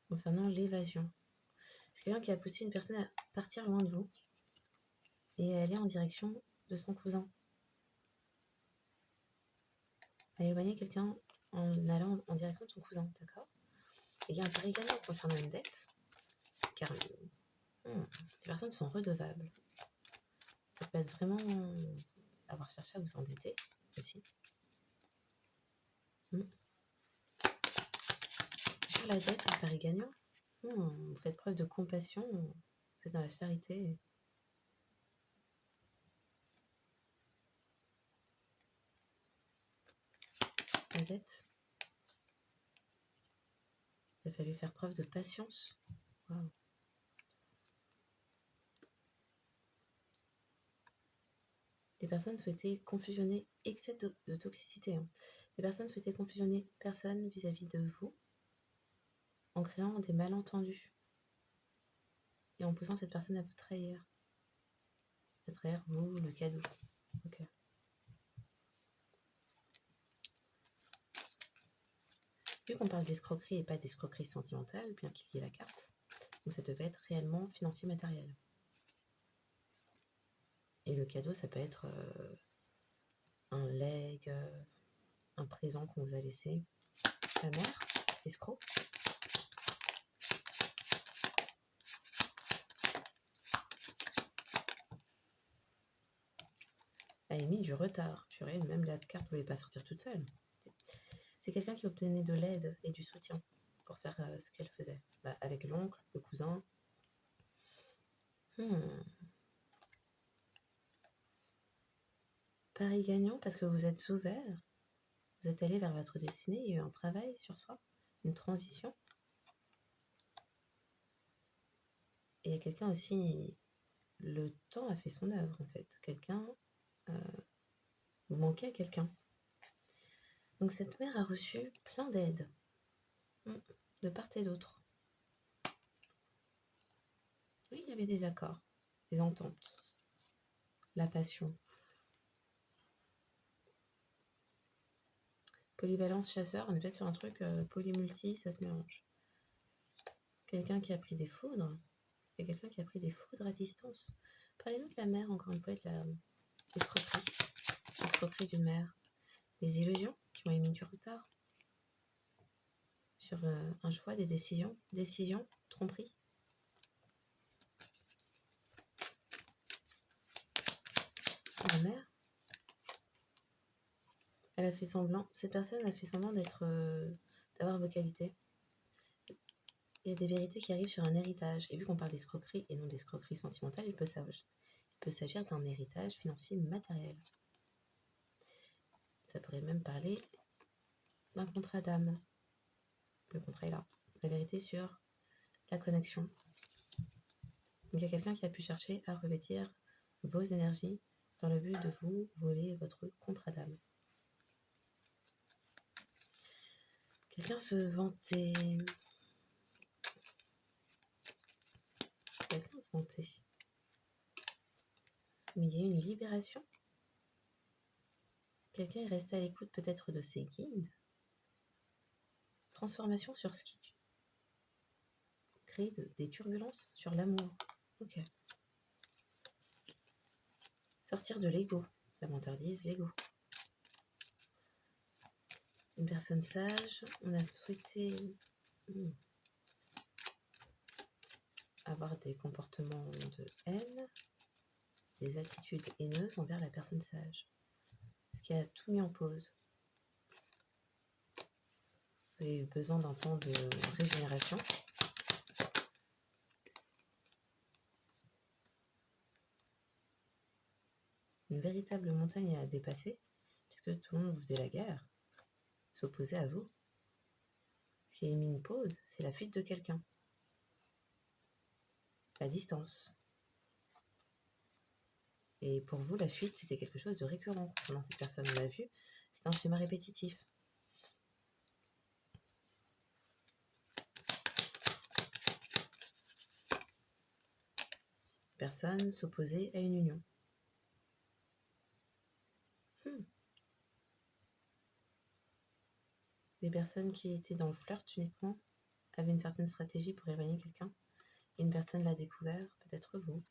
Concernant l'évasion. C'est quelqu'un qui a poussé une personne à partir loin de vous et à aller en direction de son cousin. À éloigner quelqu'un en allant en direction de son cousin, d'accord? Il y a un pari gagnant concernant une dette, car ces personnes sont redevables. Ça peut être vraiment avoir cherché à vous endetter aussi. Sur la dette, un pari gagnant, vous faites preuve de compassion, vous êtes dans la charité. La dette, il a fallu faire preuve de patience. Waouh. Les personnes souhaitaient confusionner, excès de toxicité. Les personnes souhaitaient confusionner personne vis-à-vis de vous en créant des malentendus et en poussant cette personne à vous trahir. À trahir vous, le cadeau. Ok. Vu qu'on parle d'escroquerie et pas d'escroquerie sentimentale, bien qu'il y ait la carte, donc ça devait être réellement financier matériel. Et le cadeau, ça peut être un leg, un présent qu'on vous a laissé. Sa mère, escroc. A émis du retard. Purée, même la carte ne voulait pas sortir toute seule. C'est quelqu'un qui obtenait de l'aide et du soutien pour faire ce qu'elle faisait. Avec l'oncle, le cousin. Pari gagnant parce que vous êtes ouvert. Vous êtes allé vers votre destinée. Il y a eu un travail sur soi, une transition. Et il y a quelqu'un aussi, le temps a fait son œuvre en fait. Quelqu'un, vous manquez à quelqu'un. Donc cette mère a reçu plein d'aides, de part et d'autre. Oui, il y avait des accords, des ententes, la passion. Polyvalence chasseur, on est peut-être sur un truc polymulti, ça se mélange. Quelqu'un qui a pris des foudres, et quelqu'un qui a pris des foudres à distance. Parlez-nous de la mère, encore une fois, et de l'escroquerie d'une mère. Les illusions qui ont émis du retard sur un choix, des décisions, tromperie. La mère, elle a fait semblant, cette personne a fait semblant d'avoir vos qualités. Il y a des vérités qui arrivent sur un héritage. Et vu qu'on parle d'escroquerie et non d'escroquerie sentimentale, il peut s'agir d'un héritage financier matériel. Ça pourrait même parler d'un contrat d'âme. Le contrat est là. La vérité sur la connexion. Donc il y a quelqu'un qui a pu chercher à revêtir vos énergies dans le but de vous voler votre contrat d'âme. Quelqu'un se vantait. Mais il y a eu une libération. Quelqu'un est resté à l'écoute peut-être de ses guides. Transformation sur ce qui crée des turbulences sur l'amour. Ok. Sortir de l'ego. La vantardise, l'ego. Une personne sage, on a souhaité avoir des comportements de haine, des attitudes haineuses envers la personne sage. Ce qui a tout mis en pause. Vous avez eu besoin d'un temps de régénération. Une véritable montagne à dépasser, puisque tout le monde vous faisait la guerre, s'opposait à vous. Ce qui a mis une pause, c'est la fuite de quelqu'un. La distance. Et pour vous, la fuite, c'était quelque chose de récurrent concernant cette personne. On l'a vu, c'est un schéma répétitif. Personne s'opposait à une union. Des personnes qui étaient dans le flirt uniquement avaient une certaine stratégie pour éloigner quelqu'un. Et une personne l'a découvert, peut-être vous.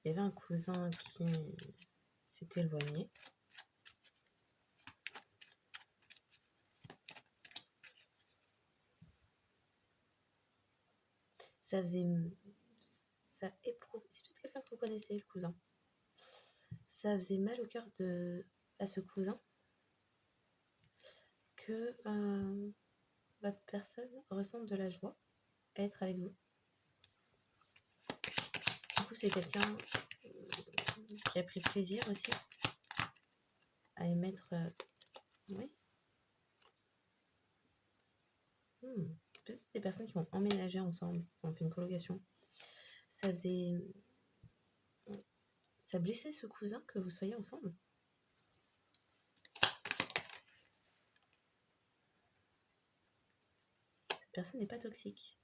Il y avait un cousin qui s'était éloigné. Ça faisait... Ça éprouve... C'est peut-être quelqu'un que vous connaissez, le cousin. Ça faisait mal au cœur à ce cousin que votre personne ressente de la joie à être avec vous. Du coup, c'est quelqu'un qui a pris plaisir aussi à émettre... oui. Peut-être des personnes qui ont emménagé ensemble, qui ont fait une colocation. Ça blessait ce cousin que vous soyez ensemble. Cette personne n'est pas toxique.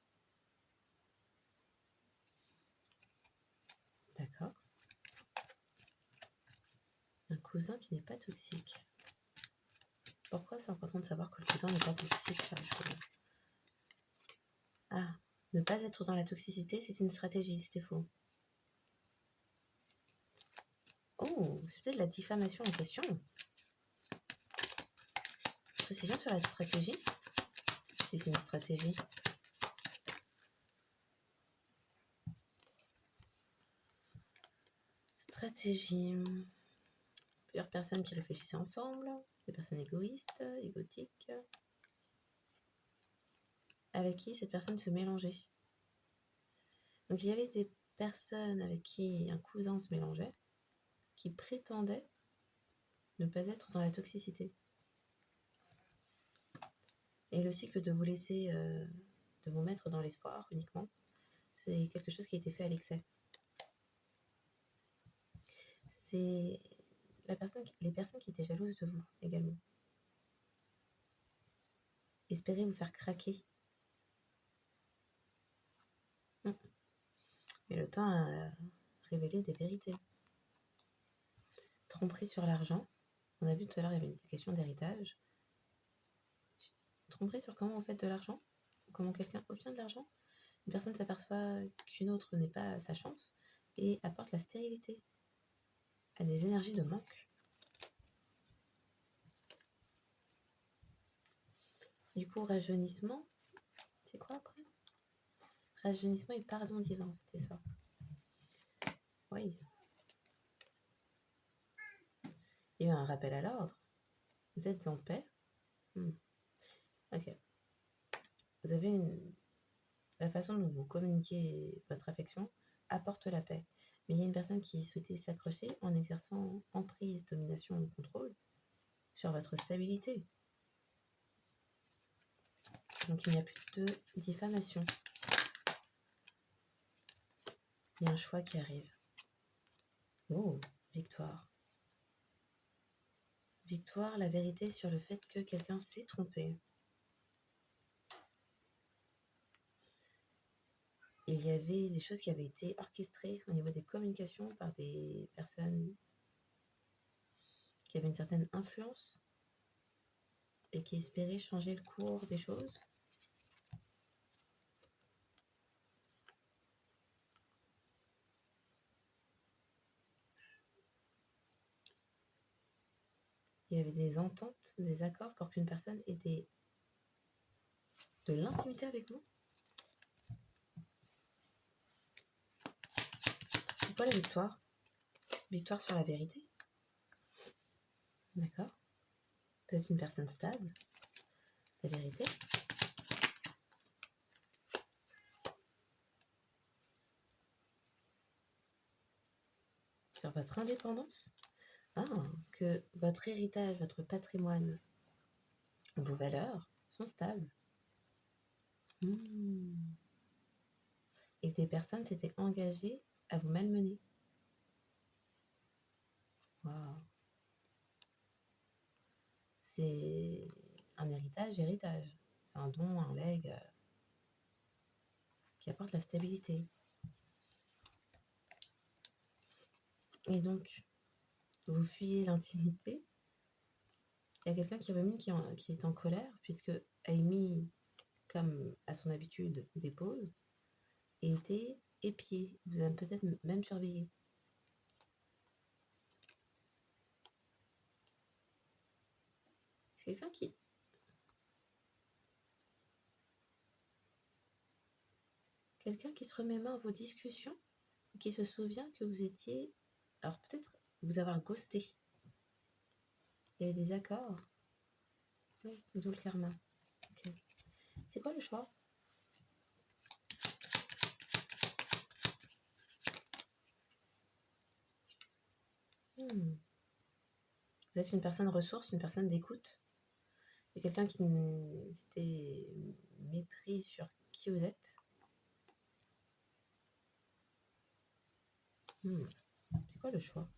D'accord. Un cousin qui n'est pas toxique. Pourquoi c'est important de savoir que le cousin n'est pas toxique, ça, Ah, ne pas être dans la toxicité, c'était une stratégie, c'était faux. Oh, c'est peut-être la diffamation en question. Précision sur la stratégie. Si c'est une stratégie. Stratégie. Plusieurs personnes qui réfléchissaient ensemble. Des personnes égoïstes, égotiques. Avec qui cette personne se mélangeait. Donc il y avait des personnes avec qui un cousin se mélangeait, qui prétendaient ne pas être dans la toxicité. Et le cycle de vous laisser, de vous mettre dans l'espoir uniquement, c'est quelque chose qui a été fait à l'excès. C'est les personnes qui étaient jalouses de vous également. Espérer vous faire craquer. Mais le temps a révélé des vérités. Tromperie sur l'argent. On a vu tout à l'heure, il y avait une question d'héritage. Tromperie sur comment on fait de l'argent, comment quelqu'un obtient de l'argent. Une personne s'aperçoit qu'une autre n'est pas à sa chance et apporte la stérilité à des énergies de manque. Du coup, rajeunissement, c'est quoi après? Rajeunissement et pardon divin, c'était ça. Oui. Il y a eu un rappel à l'ordre. Vous êtes en paix. Ok. Vous avez la façon dont vous communiquez votre affection apporte la paix. Mais il y a une personne qui souhaitait s'accrocher en exerçant emprise, domination ou contrôle sur votre stabilité. Donc il n'y a plus de diffamation. Il y a un choix qui arrive. Oh, victoire. Victoire, la vérité sur le fait que quelqu'un s'est trompé. Il y avait des choses qui avaient été orchestrées au niveau des communications par des personnes qui avaient une certaine influence et qui espéraient changer le cours des choses. Il y avait des ententes, des accords pour qu'une personne ait de l'intimité avec vous. C'est quoi la victoire? Victoire sur la vérité. D'accord. Vous êtes une personne stable. La vérité. Sur votre indépendance. Que votre héritage, votre patrimoine, vos valeurs sont stables. Et que des personnes s'étaient engagées à vous malmener. Wow. C'est un héritage. C'est un don, un legs qui apporte la stabilité. Et donc, vous fuyez l'intimité. Il y a quelqu'un qui rumine, qui est en colère, puisque Amy, comme à son habitude, dépose, et était épié. Vous avez peut-être même surveillé. C'est quelqu'un qui... Quelqu'un qui se remémore vos discussions, et qui se souvient que vous étiez... Alors peut-être vous avoir ghosté. Il y avait des accords. Oui, d'où le karma. Ok. C'est quoi le choix? Vous êtes une personne ressource, une personne d'écoute. Il y a quelqu'un qui s'était mépris sur qui vous êtes. C'est quoi le choix?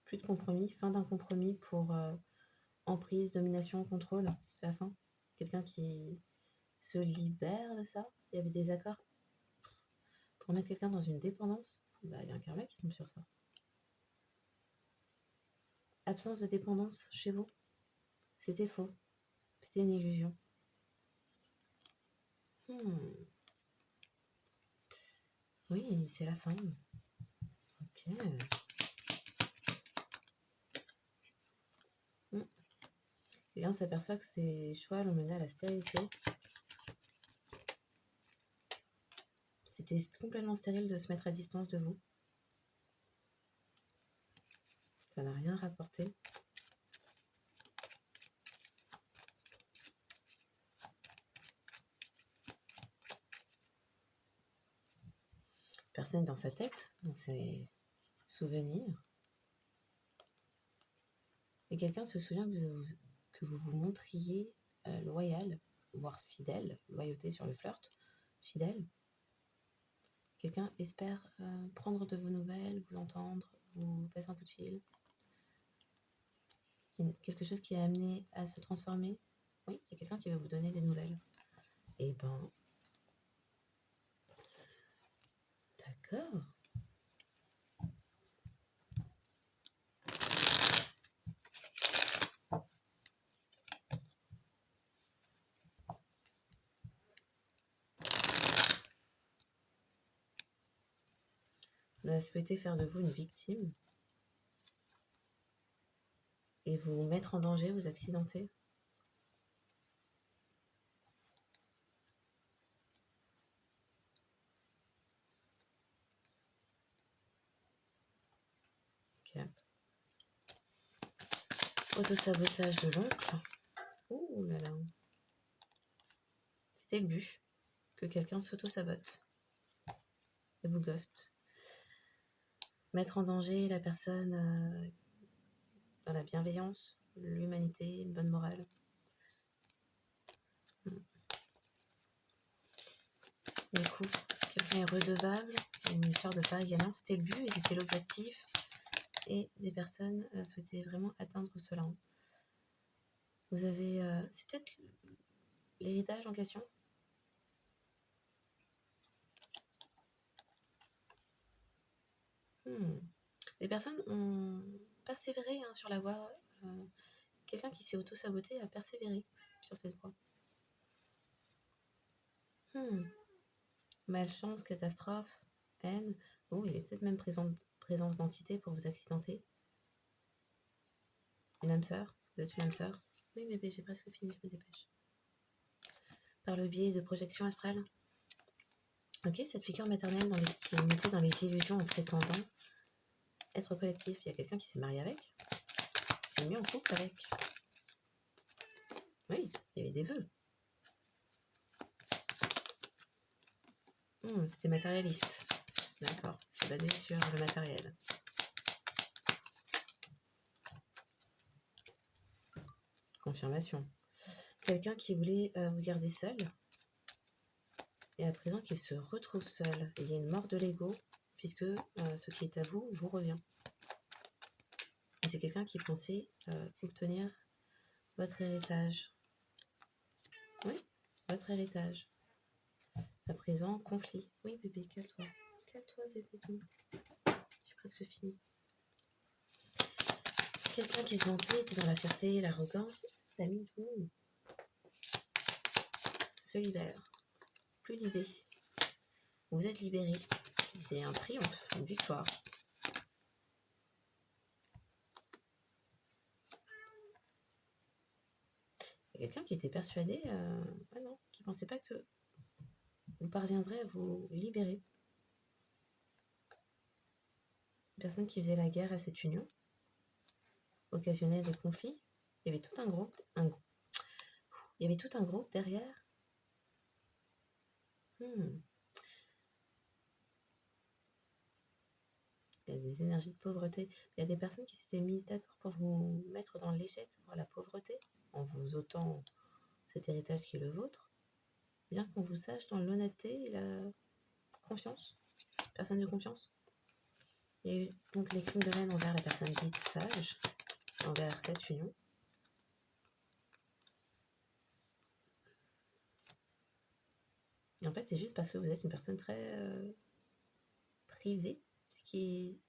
Plus de compromis, fin d'un compromis pour emprise, domination, contrôle. C'est la fin. Quelqu'un qui se libère de ça. Il y avait des accords pour mettre quelqu'un dans une dépendance. Bah, il y a un karma qui tombe sur ça. Absence de dépendance chez vous. C'était faux. C'était une illusion. Oui, c'est la fin. Ok. Quelqu'un s'aperçoit que ses choix l'ont mené à la stérilité. C'était complètement stérile de se mettre à distance de vous. Ça n'a rien rapporté. Personne dans sa tête, dans ses souvenirs. Et quelqu'un se souvient que vous vous montriez loyal, voire fidèle, loyauté sur le flirt, fidèle. Quelqu'un espère prendre de vos nouvelles, vous entendre, vous passer un coup de fil. Quelque chose qui est amené à se transformer. Oui, il y a quelqu'un qui va vous donner des nouvelles. Eh ben, d'accord. On a souhaité faire de vous une victime et vous mettre en danger, vous accidenter. Ok. Autosabotage de l'oncle. Ouh là là. C'était le but. Que quelqu'un s'auto-sabote et vous ghost. Mettre en danger la personne dans la bienveillance, l'humanité, une bonne morale. Du coup, quelqu'un est redevable, une histoire de pareil gagnant, c'était le but et c'était l'objectif. Et des personnes souhaitaient vraiment atteindre cela. Vous avez... c'est peut-être l'héritage en question. Des personnes ont persévéré sur la voie. Quelqu'un qui s'est auto-saboté a persévéré sur cette voie. Malchance, catastrophe, haine. Oh, il y avait peut-être même présence d'entité pour vous accidenter. Une âme sœur. Vous êtes une âme sœur. Oui, bébé, j'ai presque fini, je me dépêche. Par le biais de projection astrale. Ok, cette figure maternelle qui est mettée dans les illusions en prétendant être collectif. Il y a quelqu'un qui s'est marié avec, qui s'est mis en couple avec. Oui, il y avait des vœux. C'était matérialiste. D'accord, c'était basé sur le matériel. Confirmation. Quelqu'un qui voulait vous garder seul, et à présent qui se retrouve seul. Et il y a une mort de l'ego, puisque ce qui est à vous, vous revient. Et c'est quelqu'un qui pensait obtenir votre héritage. Oui. votre héritage. À présent, conflit. Oui, bébé, calme-toi. Calme-toi, bébé, doux. J'ai presque fini. Quelqu'un qui se vantait était dans la fierté, l'arrogance. Samy, se libère. Plus d'idées. Vous êtes libéré. C'est un triomphe, une victoire. Il y a quelqu'un qui était persuadé, qui ne pensait pas que vous parviendrez à vous libérer. Une personne qui faisait la guerre à cette union, occasionnait des conflits. Il y avait tout un groupe, il y avait tout un groupe derrière. Il y a des énergies de pauvreté. Il y a des personnes qui s'étaient mises d'accord pour vous mettre dans l'échec, pour la pauvreté, en vous ôtant cet héritage qui est le vôtre, bien qu'on vous sache dans l'honnêteté et la confiance, personne de confiance. Il y a eu donc les crimes de haine envers la personne dite sage, envers cette union. Et en fait, c'est juste parce que vous êtes une personne très privée, ce qui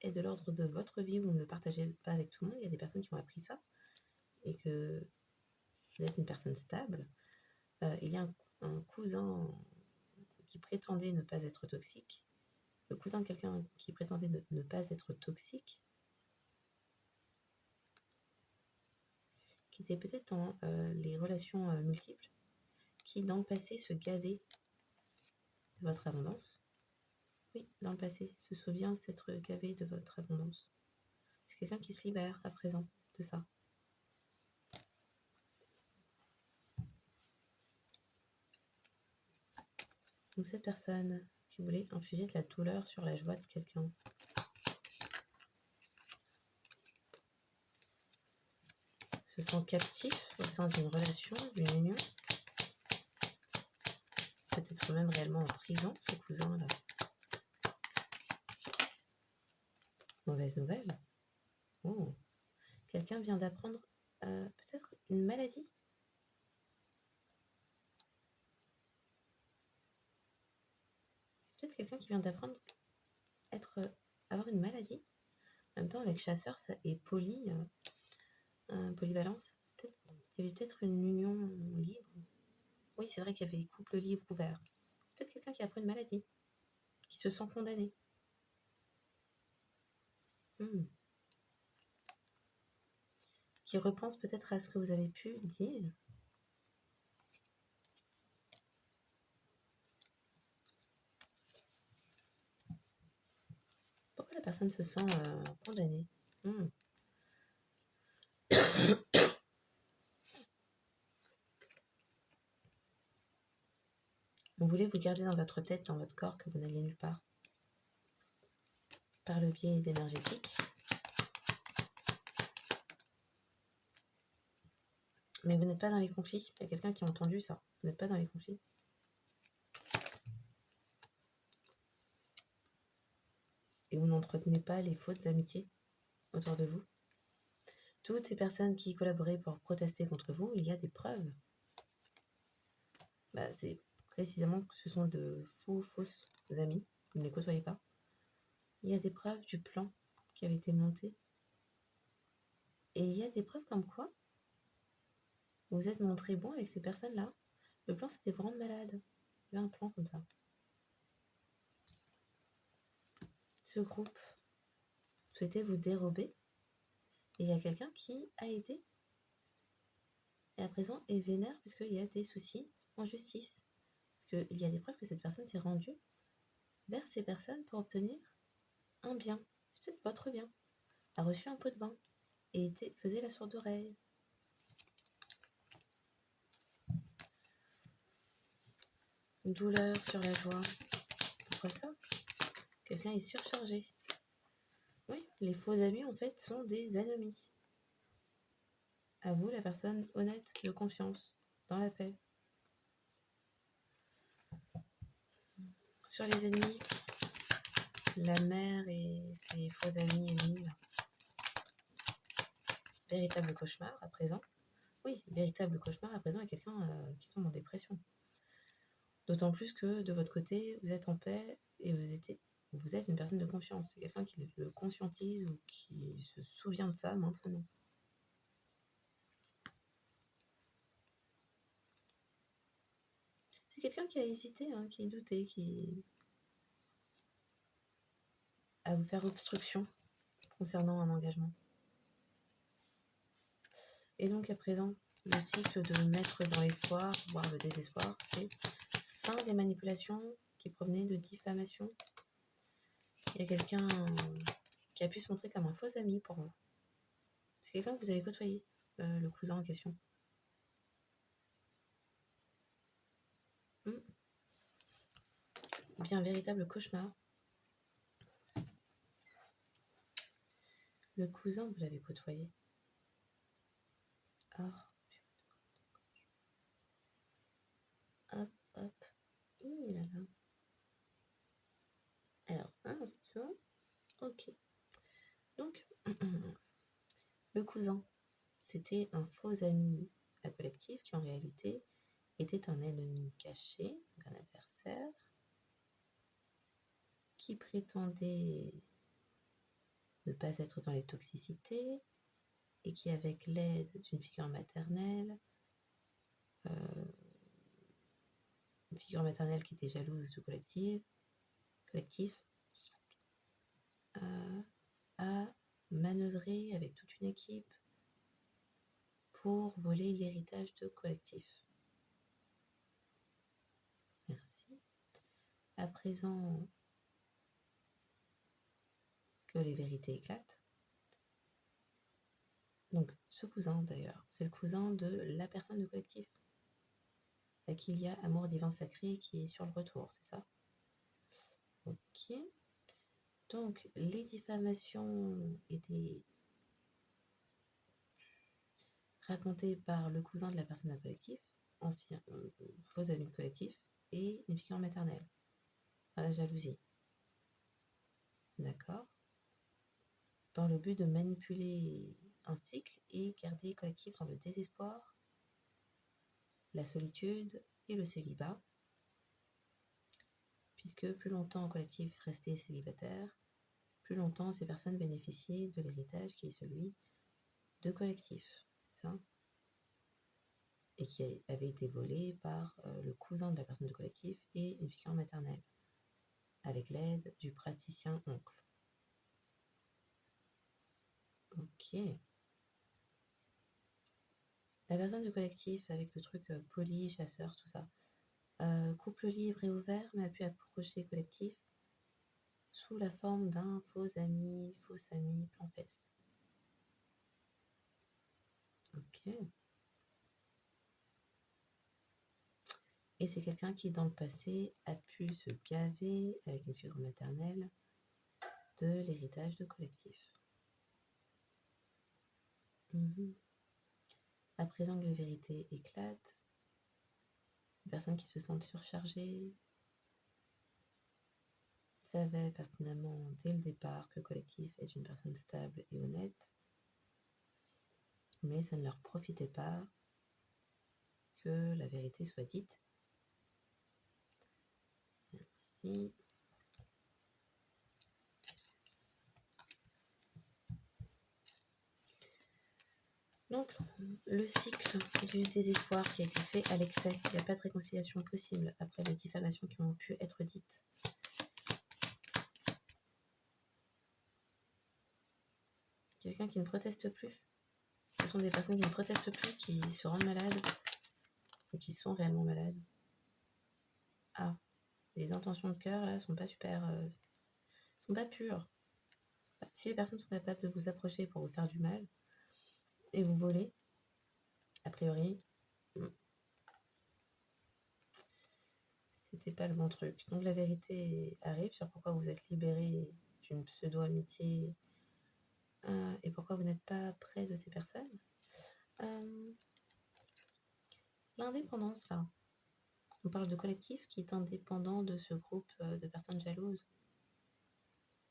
est de l'ordre de votre vie, vous ne le partagez pas avec tout le monde. Il y a des personnes qui ont appris ça, et que vous êtes une personne stable. Il y a un cousin qui prétendait ne pas être toxique, le cousin de quelqu'un qui prétendait ne pas être toxique, qui était peut-être dans les relations multiples, qui dans le passé se gavait de votre abondance. Oui, dans le passé, se souvient s'être gavé de votre abondance. C'est quelqu'un qui se libère à présent de ça. Donc cette personne qui voulait infliger de la douleur sur la joie de quelqu'un. Se sent captif au sein d'une relation, d'une union. Peut-être même réellement en prison, ce cousin-là. Mauvaise nouvelle. Oh. Quelqu'un vient d'apprendre peut-être une maladie. C'est peut-être quelqu'un qui vient d'apprendre avoir une maladie. En même temps, avec chasseur, ça est polyvalence. Il y avait peut-être une union libre. Oui, c'est vrai qu'il y avait couple libre ouvert. C'est peut-être quelqu'un qui apprend une maladie, qui se sent condamné. Qui repense peut-être à ce que vous avez pu dire. Pourquoi la personne se sent condamnée? Vous voulez vous garder dans votre tête, dans votre corps, que vous n'alliez nulle part. Par le biais d'énergétique. Mais vous n'êtes pas dans les conflits. Il y a quelqu'un qui a entendu ça. Vous n'êtes pas dans les conflits. Et vous n'entretenez pas les fausses amitiés autour de vous. Toutes ces personnes qui collaboraient pour protester contre vous, il y a des preuves. C'est précisément que ce sont de fausses amis. Vous ne les côtoyez pas. Il y a des preuves du plan qui avait été monté. Et il y a des preuves comme quoi vous vous êtes montré bon avec ces personnes-là. Le plan, c'était vous rendre malade. Il y avait un plan comme ça. Ce groupe souhaitait vous dérober. Et il y a quelqu'un qui a aidé. Et à présent est vénère puisqu'il y a des soucis en justice. Parce qu'il y a des preuves que cette personne s'est rendue vers ces personnes pour obtenir un bien. C'est peut-être votre bien. A reçu un pot de vin et faisait la sourde oreille. Douleur sur la joie. Pourquoi ça? Quelqu'un est surchargé. Oui, les faux amis en fait sont des ennemis. À vous, la personne honnête, de confiance, dans la paix. Sur les ennemis, la mère et ses faux amis ennemis. Véritable cauchemar à présent. Oui, véritable cauchemar à présent avec quelqu'un qui tombe en dépression. D'autant plus que de votre côté, vous êtes en paix et vous êtes une personne de confiance. C'est quelqu'un qui le conscientise ou qui se souvient de ça maintenant. C'est quelqu'un qui a hésité, hein, qui a douté, qui a vous faire obstruction concernant un engagement. Et donc à présent, le cycle de mettre dans l'espoir, voire le désespoir, c'est fin des manipulations qui provenaient de diffamation. Il y a quelqu'un qui a pu se montrer comme un faux ami pour vous. C'est quelqu'un que vous avez côtoyé, le cousin en question. Bien un véritable cauchemar. Le cousin, vous l'avez côtoyé. Or, hop, hop. Là là. Alors, instant. Ok. Donc, le cousin, c'était un faux ami à collectif qui en réalité était un ennemi caché, donc un adversaire, qui prétendait ne pas être dans les toxicités et qui, avec l'aide d'une figure maternelle, une figure maternelle qui était jalouse du collectif, a manœuvré avec toute une équipe pour voler l'héritage de collectif. Merci. À présent que les vérités éclatent, donc ce cousin d'ailleurs, c'est le cousin de la personne de collectif, à qui il y a amour divin sacré qui est sur le retour, c'est ça? Ok. Donc les diffamations étaient racontées par le cousin de la personne de collectif, ancien faux ami de collectif, et une figure maternelle. La jalousie. D'accord. Dans le but de manipuler un cycle et garder collectif dans le désespoir, la solitude et le célibat, puisque plus longtemps collectif restait célibataire, plus longtemps ces personnes bénéficiaient de l'héritage qui est celui de collectif, c'est ça? Et qui avait été volé par le cousin de la personne de collectif et une figure maternelle, avec l'aide du praticien oncle. Ok. La personne de collectif avec le truc poli, chasseur, tout ça. Couple libre et ouvert, mais a pu approcher collectif sous la forme d'un fausse ami, plan fesse. Ok. Et c'est quelqu'un qui, dans le passé, a pu se gaver avec une figure maternelle de l'héritage de collectif. À présent que les vérités éclatent, les personnes qui se sentent surchargées savaient pertinemment dès le départ que collectif est une personne stable et honnête, mais ça ne leur profitait pas que la vérité soit dite. Merci. Donc, le cycle du désespoir qui a été fait à l'excès, il n'y a pas de réconciliation possible après les diffamations qui ont pu être dites. Quelqu'un qui ne proteste plus. Ce sont des personnes qui ne protestent plus, qui se rendent malades, ou qui sont réellement malades. Ah, les intentions de cœur, là, sont pas super... sont pas pures. Si les personnes sont capables de vous approcher pour vous faire du mal, et vous voler, a priori, c'était pas le bon truc. Donc la vérité arrive sur pourquoi vous êtes libéré d'une pseudo-amitié et pourquoi vous n'êtes pas près de ces personnes. L'indépendance, là. On parle de collectif qui est indépendant de ce groupe de personnes jalouses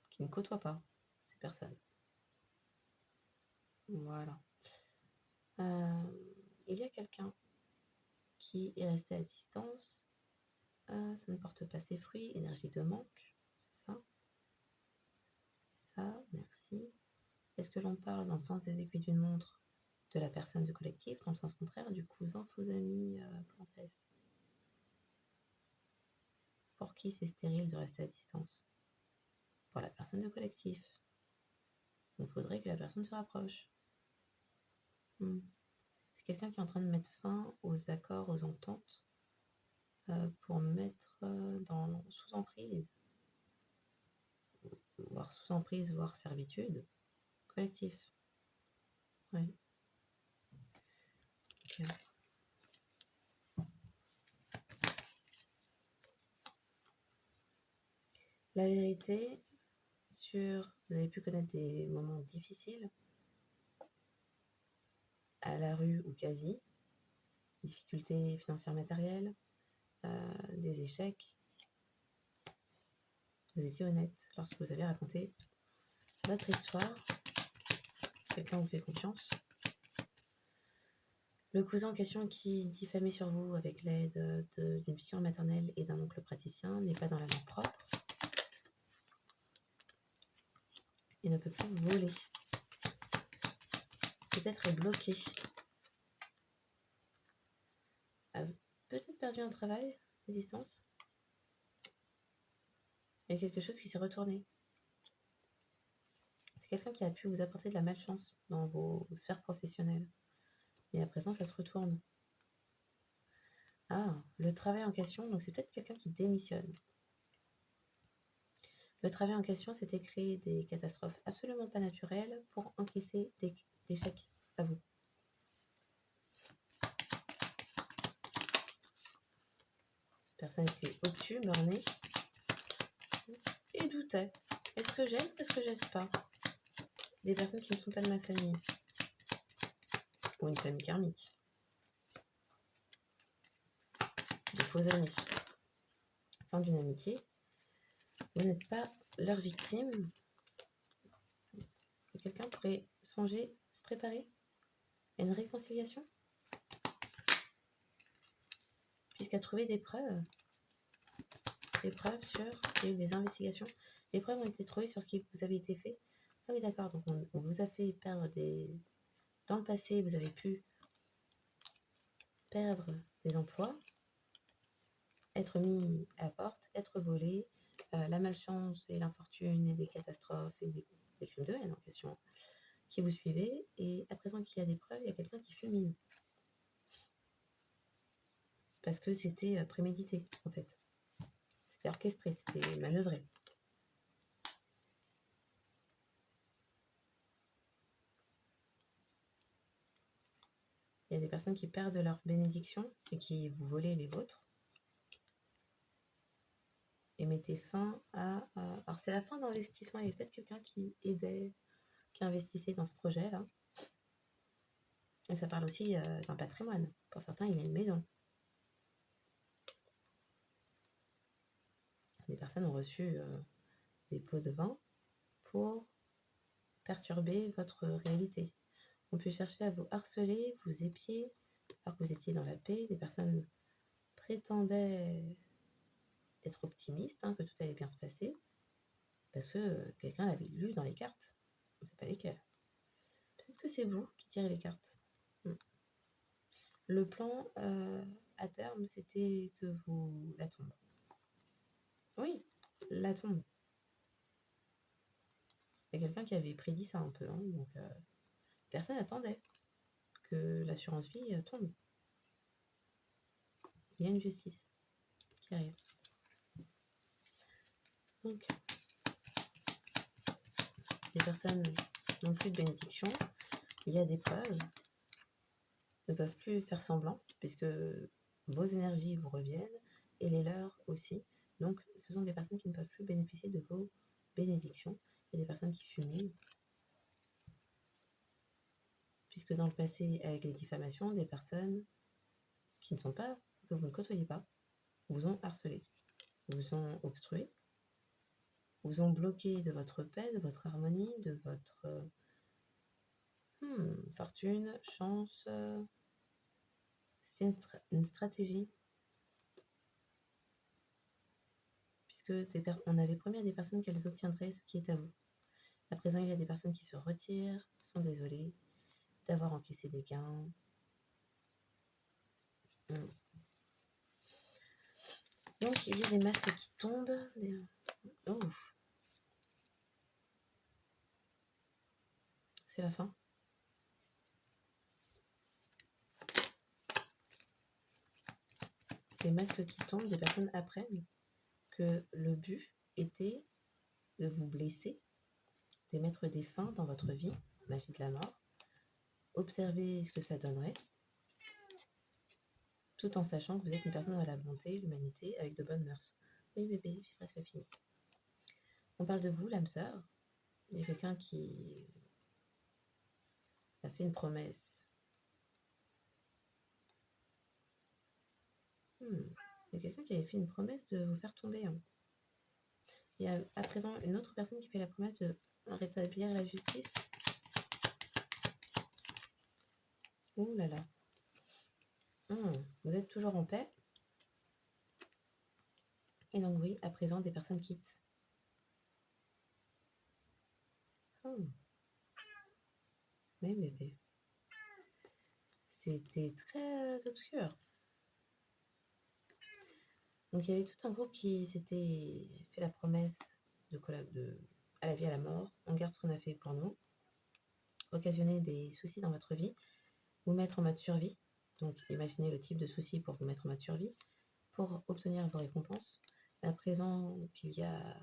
qui ne côtoient pas ces personnes. Voilà. il y a quelqu'un qui est resté à distance. Ça ne porte pas ses fruits. Énergie de manque, c'est ça? C'est ça, merci. Est-ce que l'on parle dans le sens des aiguilles d'une montre de la personne du collectif, dans le sens contraire du cousin, faux ami, plan-fesse? Pour qui c'est stérile de rester à distance? Pour la personne du collectif. Il faudrait que la personne se rapproche. C'est quelqu'un qui est en train de mettre fin aux accords, aux ententes, pour mettre sous emprise, voire servitude, collectif. Ouais. Okay. La vérité vous avez pu connaître des moments difficiles à la rue ou quasi, difficultés financières matérielles, des échecs. Vous étiez honnête lorsque vous avez raconté votre histoire. Quelqu'un vous fait confiance. Le cousin en question qui diffamait sur vous avec l'aide d'une figure maternelle et d'un oncle praticien n'est pas dans la main propre. Il ne peut plus voler. Peut-être est bloqué. A peut-être perdu un travail à distance. Il y a quelque chose qui s'est retourné. C'est quelqu'un qui a pu vous apporter de la malchance dans vos sphères professionnelles. Mais à présent, ça se retourne. Ah, le travail en question, donc c'est peut-être quelqu'un qui démissionne. Le travail en question, c'était créer des catastrophes absolument pas naturelles pour encaisser des chèques à vous. Cette personne était obtus, bornée, et doutait. Est-ce que j'aime? Est-ce que j'aime pas? Des personnes qui ne sont pas de ma famille. Ou une famille karmique. Des faux amis. Fin d'une amitié. Vous n'êtes pas leur victime. Et quelqu'un pourrait songer, se préparer à une réconciliation, puisqu'à trouver des preuves sur, il y a eu des investigations, des preuves ont été trouvées sur ce qui vous avait été fait. Ah oui, d'accord, donc on vous a fait perdre dans le passé, vous avez pu perdre des emplois, être mis à porte, être volé, la malchance et l'infortune et des catastrophes et des crimes de haine en question qui vous suivaient, et à présent qu'il y a des preuves, il y a quelqu'un qui fulmine. Parce que c'était prémédité, en fait. C'était orchestré, c'était manœuvré. Il y a des personnes qui perdent leur bénédiction et qui vous volaient les vôtres. Et mettez fin à... alors c'est la fin d'investissement. Il y a peut-être quelqu'un qui aidait, qui investissait dans ce projet-là. Et ça parle aussi d'un patrimoine. Pour certains, il y a une maison. Des personnes ont reçu des pots de vin pour perturber votre réalité. On peut chercher à vous harceler, vous épier, alors que vous étiez dans la paix. Des personnes prétendaient être optimistes, que tout allait bien se passer, parce que quelqu'un l'avait lu dans les cartes. On ne sait pas lesquelles. Peut-être que c'est vous qui tirez les cartes. Le plan, à terme, c'était que vous... La tombe. Oui, la tombe. Il y a quelqu'un qui avait prédit ça un peu, donc personne n'attendait que l'assurance vie tombe. Il y a une justice qui arrive. Donc, les personnes n'ont plus de bénédiction, il y a des preuves, ne peuvent plus faire semblant, puisque vos énergies vous reviennent, et les leurs aussi. Donc, ce sont des personnes qui ne peuvent plus bénéficier de vos bénédictions. Il y a des personnes qui fument, puisque dans le passé, avec les diffamations, des personnes qui ne sont pas, que vous ne côtoyez pas, vous ont harcelé, vous ont obstrué, vous ont bloqué de votre paix, de votre harmonie, de votre fortune, chance, C'était une stratégie. Puisque on avait promis à des personnes qu'elles obtiendraient ce qui est à vous. À présent, il y a des personnes qui se retirent, sont désolées d'avoir encaissé des gains. Donc, il y a des masques qui tombent. Oh. C'est la fin. Les masques qui tombent, des personnes apprennent que le but était de vous blesser, de mettre des fins dans votre vie, magie de la mort, observer ce que ça donnerait, tout en sachant que vous êtes une personne à la bonté, l'humanité, avec de bonnes mœurs. Oui, bébé, j'ai presque fini. On parle de vous, l'âme sœur. Il y a quelqu'un qui a fait une promesse. Il y a quelqu'un qui avait fait une promesse de vous faire tomber. Il y a à présent une autre personne qui fait la promesse de rétablir la justice. Ouh là là. Vous êtes toujours en paix. Et donc oui, à présent, des personnes quittent. Oui, bébé. C'était très obscur. Donc il y avait tout un groupe qui s'était fait la promesse à la vie, à la mort. On garde ce qu'on a fait pour nous. Occasionner des soucis dans votre vie. Vous mettre en mode survie. Donc imaginez le type de soucis pour vous mettre en mode survie. Pour obtenir vos récompenses. À présent qu'il y a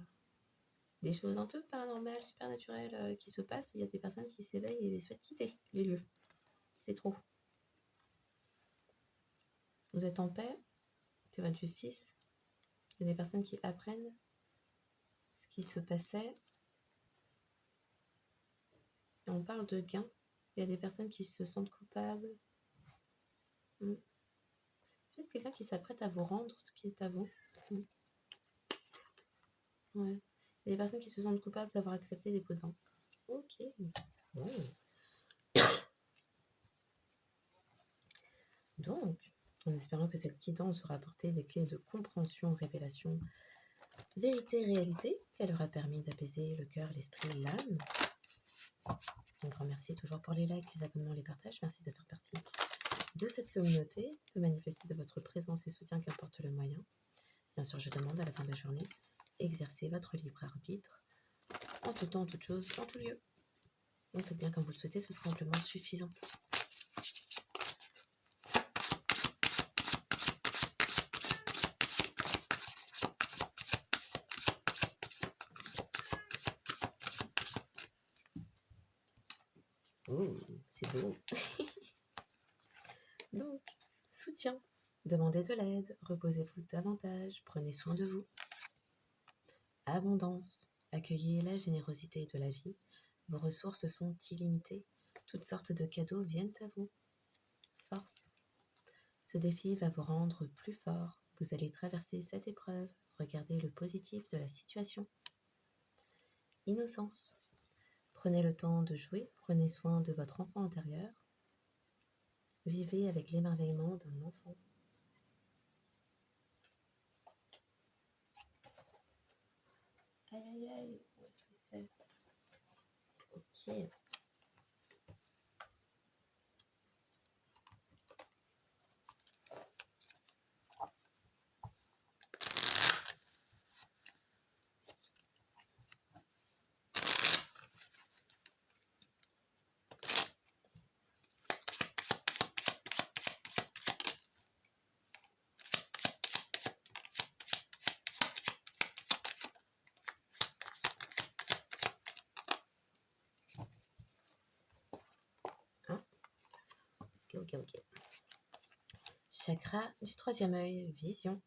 des choses un peu paranormales, supernaturelles qui se passent, il y a des personnes qui s'éveillent et souhaitent quitter les lieux. C'est trop. Vous êtes en paix, c'est votre justice. Il y a des personnes qui apprennent ce qui se passait. Et on parle de gain. Il y a des personnes qui se sentent coupables. Peut-être quelqu'un qui s'apprête à vous rendre ce qui est à vous. Ouais. Il y a des personnes qui se sentent coupables d'avoir accepté des pots de vin. Ok. Bon. Donc, en espérant que cette guidance aura apporté des clés de compréhension, révélation, vérité, réalité, qu'elle aura permis d'apaiser le cœur, l'esprit, l'âme. Un grand merci toujours pour les likes, les abonnements, les partages. Merci de faire partie de cette communauté, de manifester de votre présence et soutien qu'importe le moyen. Bien sûr, je demande à la fin de la journée, exercez votre libre arbitre en tout temps, en toute chose, en tout lieu. Donc faites bien comme vous le souhaitez, ce sera amplement suffisant. Oh, c'est beau. Donc, soutien. Demandez de l'aide, reposez-vous davantage, prenez soin de vous. Abondance. Accueillez la générosité de la vie. Vos ressources sont illimitées. Toutes sortes de cadeaux viennent à vous. Force. Ce défi va vous rendre plus fort. Vous allez traverser cette épreuve. Regardez le positif de la situation. Innocence. Prenez le temps de jouer. Prenez soin de votre enfant intérieur. Vivez avec l'émerveillement d'un enfant. Aïe aïe aïe, où est-ce que c'est? Ok. Ok. Chakra du troisième œil, vision.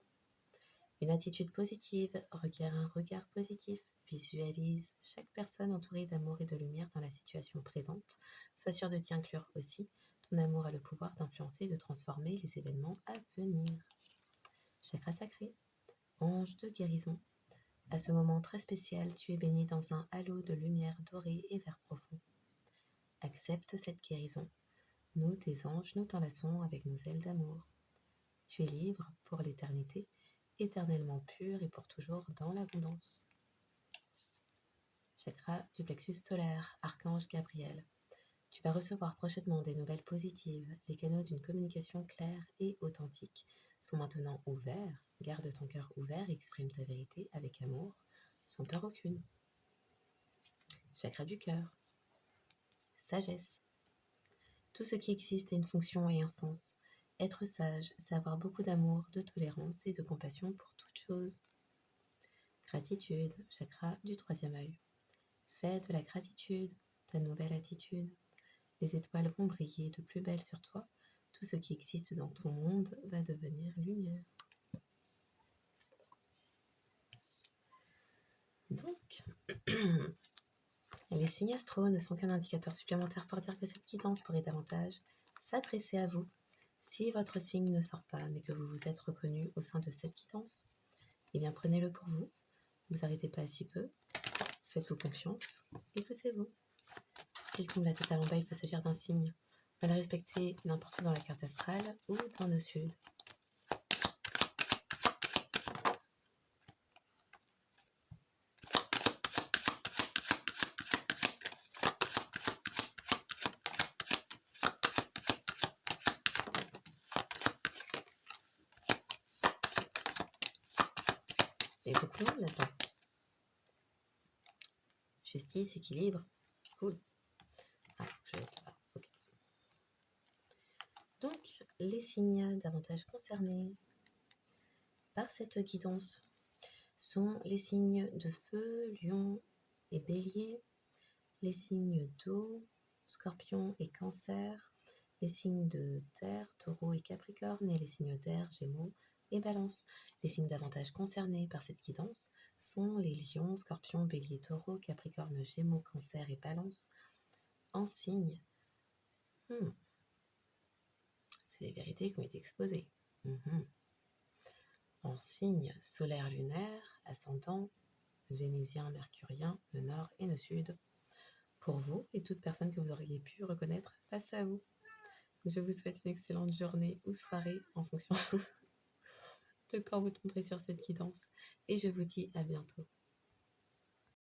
Une attitude positive requiert un regard positif. Visualise chaque personne entourée d'amour et de lumière dans la situation présente. Sois sûr de t'y inclure aussi. Ton amour a le pouvoir d'influencer et de transformer les événements à venir. Chakra sacré, ange de guérison. À ce moment très spécial, tu es baigné dans un halo de lumière dorée et vert profond. Accepte cette guérison. Nous, tes anges, nous t'enlaçons avec nos ailes d'amour. Tu es libre pour l'éternité, éternellement pur et pour toujours dans l'abondance. Chakra du plexus solaire, Archange Gabriel. Tu vas recevoir prochainement des nouvelles positives. Les canaux d'une communication claire et authentique sont maintenant ouverts. Garde ton cœur ouvert et exprime ta vérité avec amour, sans peur aucune. Chakra du cœur, sagesse. Tout ce qui existe a une fonction et un sens. Être sage, c'est avoir beaucoup d'amour, de tolérance et de compassion pour toute chose. Gratitude, chakra du troisième œil. Fais de la gratitude ta nouvelle attitude. Les étoiles vont briller de plus belle sur toi. Tout ce qui existe dans ton monde va devenir lumière. Donc, les signes astro ne sont qu'un indicateur supplémentaire pour dire que cette guidance pourrait davantage s'adresser à vous. Si votre signe ne sort pas, mais que vous vous êtes reconnu au sein de cette guidance, eh bien prenez-le pour vous. Ne vous arrêtez pas à si peu. Faites-vous confiance. Écoutez-vous. S'il tombe la tête à l'envers, il peut s'agir d'un signe. On va le respecter n'importe où dans la carte astrale ou dans le sud. Et beaucoup là-dedans. Justice, équilibre. Cool. Ah, je laisse là. Ok. Donc, les signes davantage concernés par cette guidance sont les signes de feu, lion et bélier, les signes d'eau, scorpion et cancer, les signes de terre, taureau et capricorne, et les signes d'air, gémeaux et balance. Les signes davantage concernés par cette guidance sont les lions, scorpions, bélier, taureau, capricorne, gémeaux, cancer et balance. En signe, c'est les vérités qui ont été exposées. En signe solaire lunaire, ascendant, vénusien, mercurien, le nord et le sud. Pour vous et toute personne que vous auriez pu reconnaître face à vous. Je vous souhaite une excellente journée ou soirée en fonction de quand vous tomberez sur cette guidance. Et je vous dis à bientôt.